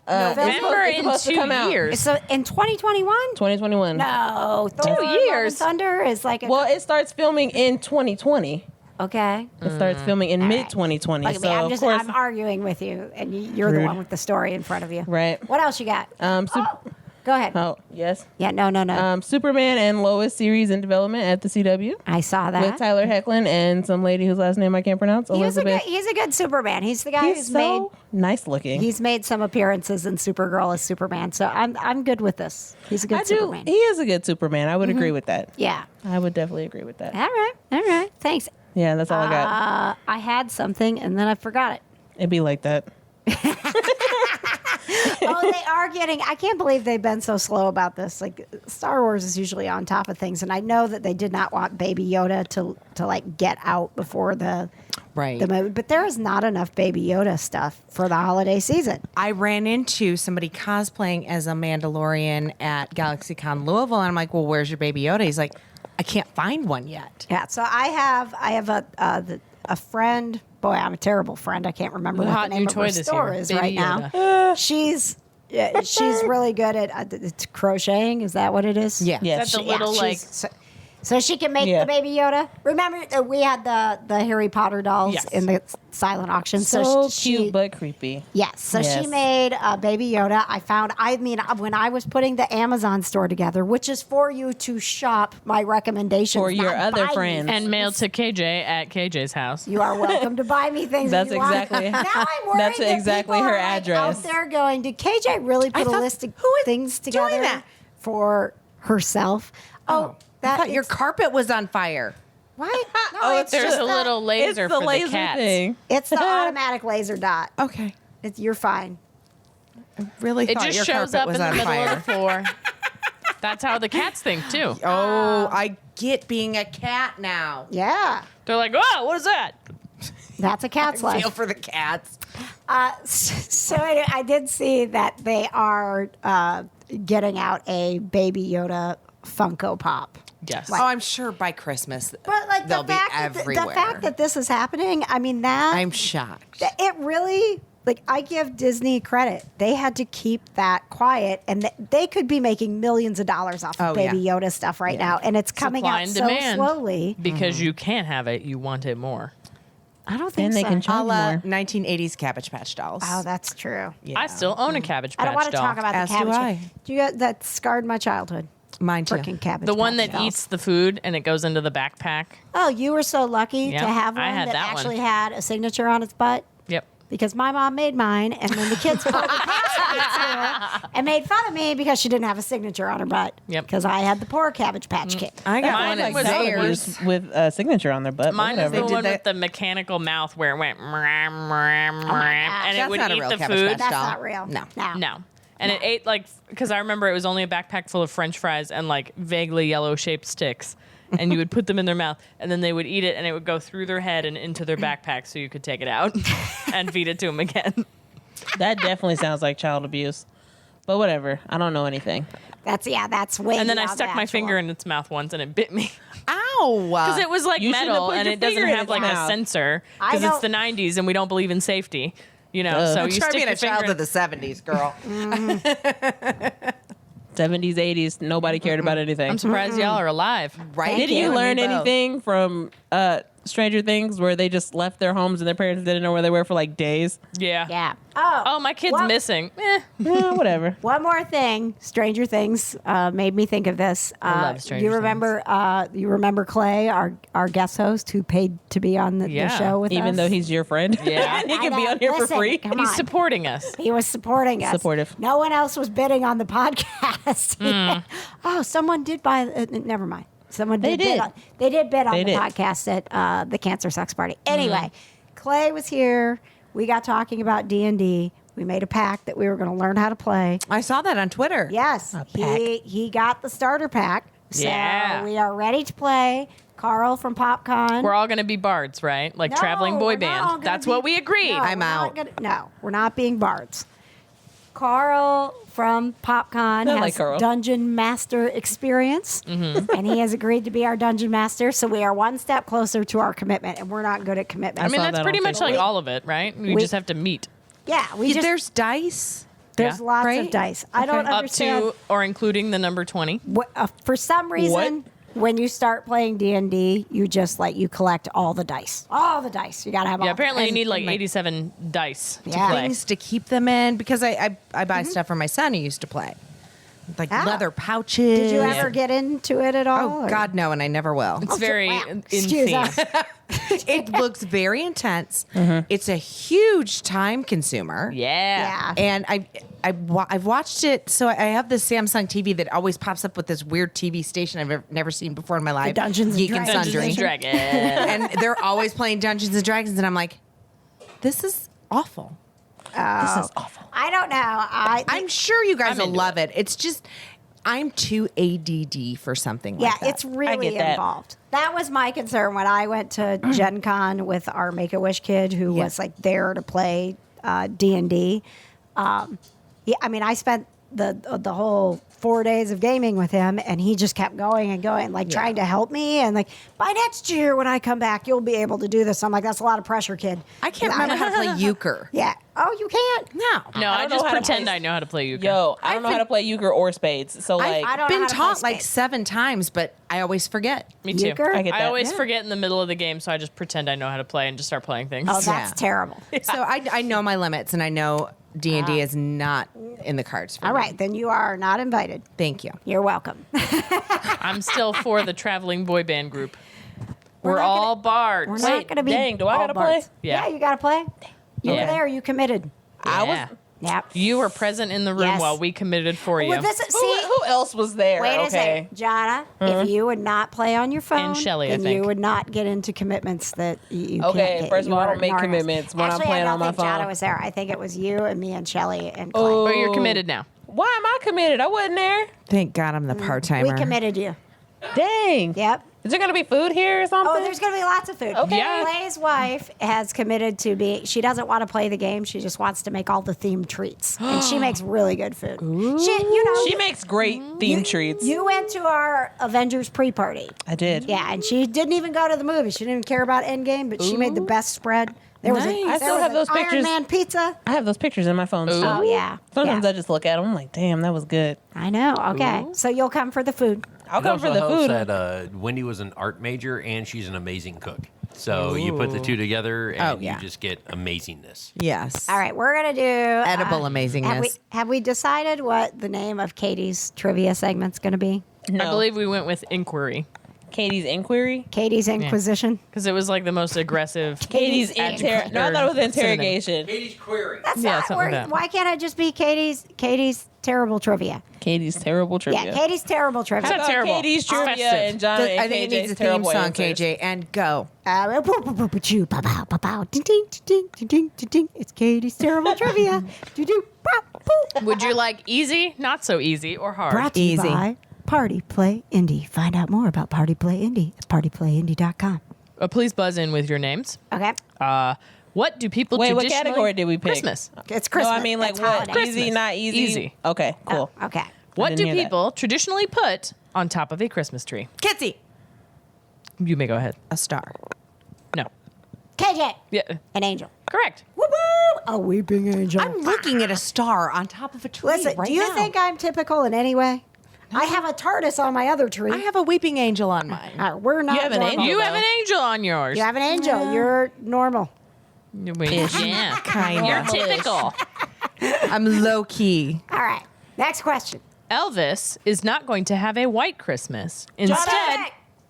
Remember it's in supposed to come 2 out. years. So in 2021? 2021. No. Thor, 2 Love years. and Thunder is like a... Well, it starts filming in 2020. Okay. It starts filming in mid 2020. Look at So, me. of course, I'm arguing with you, and you're the Rude. one with the story in front of you. right. What else you got? Go ahead. Oh, yes. Yeah, no. Superman and Lois series in development at the CW I saw that. with Tyler Hoechlin and some lady whose last name I can't pronounce. Elizabeth. He's a good Superman. He's the guy He's who's so nice looking. He's made some appearances in Supergirl as Superman, so I'm good with this. He's a good I do. Superman. He is a good Superman. I would agree with that. Yeah. I would definitely agree with that. All right. Thanks. Yeah, that's all I got. I had something and then I forgot it. It'd be like that. Oh, they are getting. I can't believe they've been so slow about this. Like Star Wars is usually on top of things, and I know that they did not want Baby Yoda to like get out before the movie, but there is not enough Baby Yoda stuff for the holiday season. I ran into somebody cosplaying as a Mandalorian at GalaxyCon Louisville, and I'm like, "Well, where's your Baby Yoda?" He's like, "I can't find one yet." Yeah, so I have a friend. Boy, I'm a terrible friend. I can't remember The what hot the name new of toy her this store year, is Baby right Yoda. now. She's really good at crocheting. Is that what it is? Yeah. Yes. Is that the little like? So she can make Yeah. the Baby Yoda. Remember, we had the Harry Potter dolls Yes. in the silent auction. So she, cute but creepy. yes. So Yes. she made a Baby Yoda. When I was putting the Amazon store together, which is for you to shop my recommendations For your not other buy me friends. things. And mailed to KJ at KJ's house. You are welcome to buy me things. That's that you want. exactly- Now I'm worried that's that exactly people her are, like, address. Out there going, did KJ really put a thought- list of who is things doing together that? for herself? I thought your it's- carpet was on fire. What? No, it's There's just a little laser it's the for laser the cats. thing. It's the automatic laser dot. Okay. You're fine. Really It thought just your shows carpet up was in the on middle fire. of the floor. That's how the cats think too. Oh, I get being a cat now. Yeah. They're like, "Oh, what is that?" That's a cat's Feel life. for the cats. So I did see that they are getting out a Baby Yoda Funko Pop. Yes. Oh, I'm sure by Christmas But like they'll the be fact, everywhere. the fact that this is happening, I mean I'm shocked. it really, like, I give Disney credit. They had to keep that quiet, and they could be making millions of dollars off of Oh, Baby yeah. Yoda stuff right now, and it's coming Supply out and so demand. slowly. Because you can't have it, you want it more. I don't think And they so. can A charge la more. 1980s Cabbage Patch Dolls. Oh, that's true. Yeah. I still own a Cabbage Patch I don't want to doll. talk about As the do cabbage. I. Do you that scarred my childhood? Mine too. freaking Cabbage The one Patch that dolls. eats the food and it goes into the backpack. Oh, you were so lucky Yep, to have one I had that that one. actually had a signature on its butt. Yep. Because my mom made mine, and then the kids pulled the picture at school and made fun of me because she didn't have a signature on her butt. Yep. Because I had the poor Cabbage Patch Kid. I got Mine one at was Zayre's. Zayre's with a signature on their butt. Mine is the whatever. one that- with the mechanical mouth where it went and gosh. it That's would not a eat real the Cabbage food. Patch That's doll. not real. No. No. And it ate because I remember it was only a backpack full of French fries and like vaguely yellow shaped sticks. And you would put them in their mouth and then they would eat it and it would go through their head and into their backpack so you could take it out and feed it to them again. That definitely sounds like child abuse. But whatever. I don't know anything. That's way And then I beyond stuck the my actual. finger in its mouth once and it bit me. Ow! Because it was like You shouldn't have metal put and your it doesn't finger in have its like a mouth. sensor I because it's don't- the 90s and we don't believe in safety. You know, Duh. so Don't you try stick being your a child finger of the 70s, girl. 70s, 80s, nobody cared about anything. I'm surprised y'all are alive. Right? Did you you and learn me both. anything from Stranger Things where they just left their homes and their parents didn't know where they were for like days? Yeah. Yeah. Oh, my kid's What? missing. Yeah, whatever. One more thing, Stranger Things made me think of this. love Stranger you remember Clay, our guest host, who paid to be on the Yeah, show with us? Even though he's your friend. Yeah. he I can be know. on here Listen, for free. come He's on. supporting us. He was supporting us. Supportive. No one else was bidding on the podcast. Oh, someone did buy. Never mind. Someone They did. did. They did bid on They the did. podcast at the Cancer Sex Party. Anyway, Clay was here. We got talking about D&D. We made a pact that we were going to learn how to play. I saw that on Twitter. Yes, he got the starter pack. So Yeah. we are ready to play. Carl from PopCon. We're all going to be bards, right? Like No, traveling boy we're not all band. gonna That's be- what we agreed. No, I'm we're not out. no, we're not being bards. Carl from PopCon I has like Carl. dungeon master experience, and he has agreed to be our dungeon master. So we are one step closer to our commitment, and we're not good at commitment. I mean, saw that's that pretty on much like Facebook. all of it, right? We just have to meet. yeah, we just There's dice. there's Yeah. lots Right? of dice. I don't Okay. understand. Up to or including the number 20. For some reason, when you start playing D&D, you just you collect all the dice. All the dice. You got to have all Yeah, apparently you and- need like 87 dice to Yeah. play. Things to keep them in because I buy stuff for my son who used to play. Like Ah. leather pouches. Did you ever get into it at all? Oh, or- God, no, and I never will. It's very wow. Excuse insane. us. It looks very intense. It's a huge time consumer. Yeah. Yeah. And I've watched it. So I have this Samsung TV that always pops up with this weird TV station I've never seen before in my life. Dungeons and Geek and Dragons. Sundry. Dungeons and Dragons. And they're always playing Dungeons and Dragons, and I'm like, this is awful. This is awful. I don't know. I'm sure you guys I'm will into love it. It's just I'm too ADD for something Yeah, like that. it's really get that. involved. That was my concern when I went to Gen Con with our Make-A-Wish kid who Yeah. was there to play D&D. Yeah, I mean, I spent the whole 4 days of gaming with him, and he just kept going and going, trying to help me. And by next year when I come back, you'll be able to do this. I'm like, that's a lot of pressure, kid. I can't remember how to play euchre. Yeah. Oh, you can't? No. No, I I don't know just how to pretend play- I know how to play euchre. Yo, I don't know how to play euchre or spades. So I've I don't know been how to taught play like spades. 7 times, but I always forget. Me too. Euchre? I get I that. always Yeah. forget in the middle of the game, so I just pretend I know how to play and just start playing things. Oh, that's Yeah. terrible. So I know my limits, and I know D&D is not in the cards for All me. right, then you are not invited. Thank you. You're welcome. I'm still for the traveling boy band group. We're not gonna- all bards. We're Wait, not going to be. dang, do I all gotta bards. play? Yeah. You got to play. You Yeah. were there. You committed. I was. Yeah. Yep. You were present in the room Yes. while we committed for you. Well, this see. Who else was there? Wait a okay. second, Johna. If you would not play on your phone, And Shelley, I then think. you would not get into commitments that you Okay, can't get. first of You all, I are don't make ignoring us. commitments when I'm Actually, playing I don't on my think Johna phone. was there. I think it was you and me and Shelley and Clay. Oh. But you're committed now. Why am I committed? I wasn't there. Thank God I'm the part-timer. We committed you. Dang. Yep. Is there gonna be food here or something? Oh, there's going to be lots of food. Okay. Yeah. Clay's wife has committed to be. She doesn't want to play the game. She just wants to make all the themed treats, and she makes really good food. She makes great themed treats. You went to our Avengers pre-party. I did. Yeah, and she didn't even go to the movie. She didn't even care about Endgame, but she made the best spread. There was Nice. a, I there still was have an those Iron pictures. Man pizza. I have those pictures in my phone. Ooh. Still. Oh yeah. Sometimes yeah. I just look at them. I'm like, damn, that was good. I know. Okay, so you'll come for the food. I'll come for the also food. helps that Wendy was an art major and she's an amazing cook. So you put the two together and yeah. you just get amazingness. Yes. All right, we're gonna do Edible Have amazingness. we decided what the name of Katie's trivia segment's gonna be? No. I believe we went with inquiry Katie's Inquiry. Katie's Inquisition. because it was like the most aggressive. Katie's adjective No, I thought it was or interrogation. Katie's query. That's Yeah, not something like that. why can't it just be Katie's terrible trivia? Katie's terrible trivia. Yeah, Katie's terrible trivia. How about terrible? Katie's It's trivia festive. and Johna and I think it needs KJ's a theme terrible song, answers. KJ, and go. It's Katie's terrible trivia. Would you like easy, not so easy, or hard? Brought to you Easy. by Party Play Indy. Find out more about Party Play Indy at partyplayindy.com. Please buzz in with your names. Okay. What do people Wait, what traditionally... category did we pick? Christmas. It's Christmas. No, I mean like It's what? holiday. Easy, not easy. Easy. Okay, cool. Okay. What didn't do hear that. people traditionally put on top of a Christmas tree? Kitsie, You may go ahead. a star. No. KJ, Yeah. an angel. Correct. Woo woo! A weeping angel. I'm looking at a star on top of a tree. Listen, right do you now. think I'm typical in any way? I have a TARDIS on my other tree. I have a weeping angel on mine? We're not. You have an normal. angel? You have an angel on yours. You have an angel. You're normal. Yeah. Kind You're of. typical. I'm low key. All right. Next question. Elvis is not going to have a white Christmas. Instead,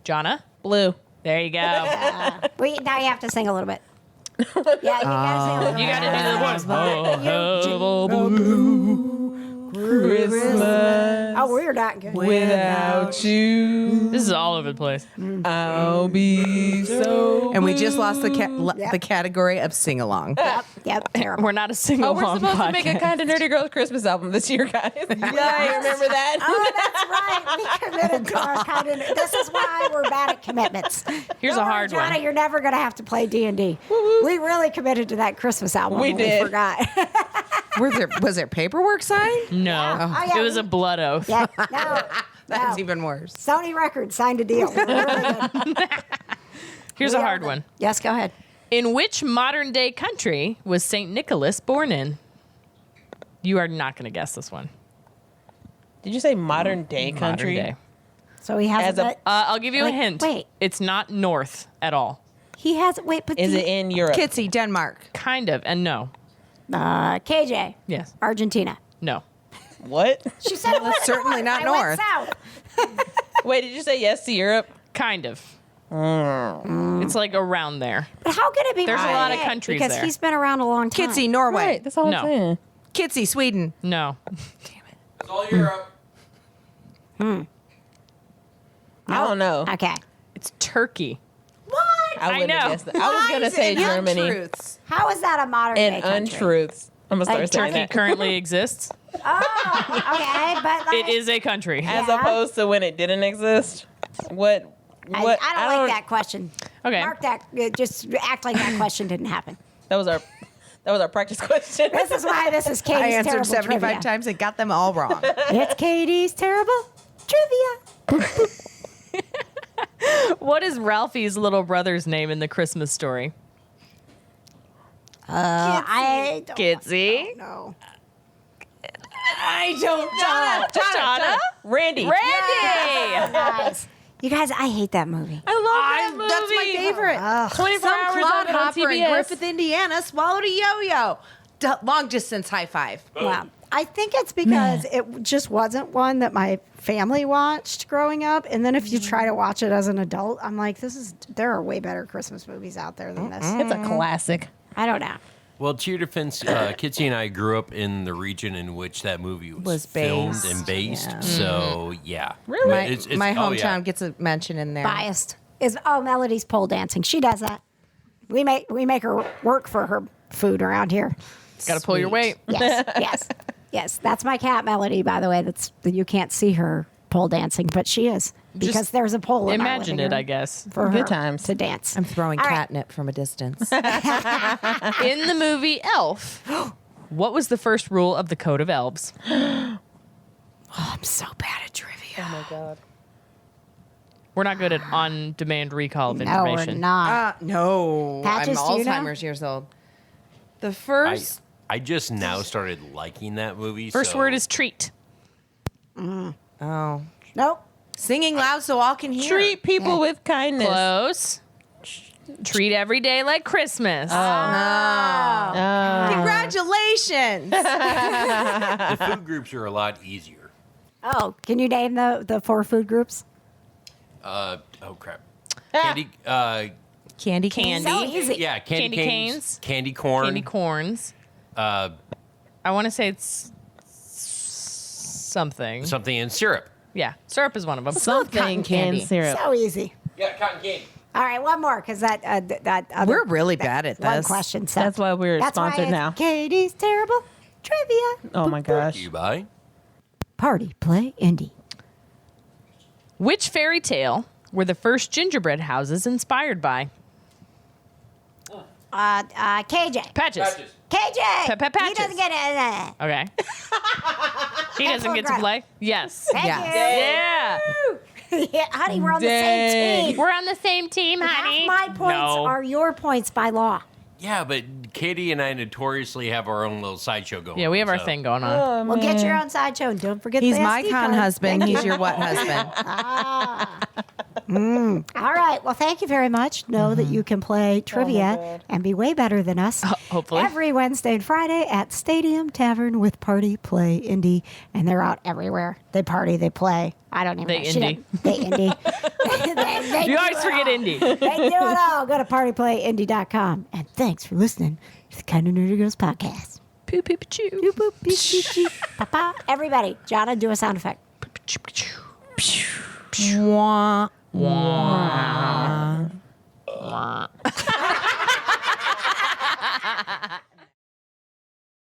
Johna, Blue. there you go. Now you have to sing a little bit. Yeah, you gotta sing a little bit. You got to do the Christmas Oh, we're not good. without you. This is all over the place. I'll be so. And we just lost the Yep. the category of sing along. Yep, terrible. We're not a single Oh, we're supposed to make a podcast. kind of nerdy girls Christmas album this year, guys. Yeah, I remember that. Oh, that's right. We committed to our kind of. This is why we're bad at commitments. Here's Don't a worry, hard Johna, one. you're never gonna have to play D&D. We really committed to that Christmas album. We and did. We forgot. Was there paperwork signed? No. Oh, yeah, It was a blood oath. yeah. No. That's no. even worse. Sony Records signed a deal. We're really good. Here's We a are hard good. one. Yes, go ahead. In which modern day country was St. Nicholas born in? You are not going to guess this one. Did you say modern day country? Modern day. So he has As a- I'll give you a Wait, hint. wait. It's not north at all. He has but Is it in Europe? Kitsie, Denmark. Kind of, and no. KJ? Yes. Argentina. No. What? She said it was certainly not I north. Went south. Wait, did you say yes to Europe? Kind of. It's like around there. But how could it be? There's a right? lot of countries because there. he's been around a long time. Kitsie, Norway. Right, that's all No. I'm saying. Kitsie, Sweden. No. It's all Europe. I don't know. Okay. It's Turkey. What? I wouldn't know. have guessed that. I was going to say Germany. Untruths. How is that a modern day And country? untruths. I'm going to Like start saying Turkey that. currently exists. Oh, okay, but like, It is a country. As Yeah. opposed to when it didn't exist. What? I What? don't like that question. Okay. Mark that. Just act like that question didn't happen. That was our practice question. This is why this is Katie's I answered terrible 75 trivia. times and got them all wrong. It's Katie's terrible trivia. What is Ralphie's little brother's name in the Christmas story? I don't Kitsie. know. I don't know. Johna? Randy. Randy! Guys, you guys, I hate that movie. I love that movie. That's my favorite. 24 Some hours of it on clodhopper in TBS. Griffith, Indiana swallowed a yo-yo. Long distance high five. Wow. I think it's because it just wasn't one that my family watched growing up. And then if you try to watch it as an adult, I'm like, there are way better Christmas movies out there than this. It's a classic. I don't know. Well, to your defense, Kitsie and I grew up in the region in which that movie was filmed based. and based. Yeah. So, yeah. Really? My, It's- my oh, hometown yeah. gets a mention in there. Biased. Melody's pole dancing. She does that. We make her work for her food around here. Got to pull your weight. Yes. That's my cat Melody, by the way. You can't see her pole dancing, but she is because Just there's a pole. In our Imagine living it, I room guess. for Good her times. to dance. I'm throwing All right. catnip from a distance. In the movie Elf, what was the first rule of the Code of Elves? I'm so bad at trivia. Oh my God. We're not good at on-demand recall of No, information. we're not. No. Patches, I'm do you know? Alzheimer's years old. The first. I just now started liking that movie. First so word is treat. Oh. Nope. Singing loud so all can hear. Treat people with kindness. Close. Treat every day like Christmas. Congratulations. the food groups are a lot easier. Oh, can you name the 4 food groups? Oh crap. Candy. Candy So easy. Yeah, candy canes. Candy corn. Candy corns. I want to say it's something. Something in syrup. Yeah, syrup is one of them. Something candy. in syrup. So easy. Yeah, cotton candy. All right, one more because that other, We're really bad at one this. question. That's why we're sponsored it's now. Katie's Terrible Trivia. Oh my gosh. You buy? Party, play, Indy. Which fairy tale were the first gingerbread houses inspired by? KJ. Patches. KJ. Patches. He doesn't get it. Okay. He doesn't get to Grove. play? Yes. Thank Yeah. you. Yeah, honey, we're on the same team. We're on the same team, honey. Half my points are your points by law. Yeah, but Katie and I notoriously have our own little sideshow going. Yeah, we have our so- thing going on. Well, get your own sideshow and don't forget He's the my SD con card. husband. He's your what husband? All right. Well, thank you very much. Know that you can play trivia and be way better than us. Hopefully. Every Wednesday and Friday at Stadium Tavern with Party Play Indy. And they're out everywhere. They party, they play. I don't even They know. Shit. Indy. They Indy. They You do always it forget all. Indy. They do it all. Go to partyplayindy.com. And thanks for listening to the Kind of Nerdy Girls podcast. Poo poo choo. Boop, boop, beep, beep, beep. Pa-pa. Everybody, Johna, do a sound effect. Mwah. Wah.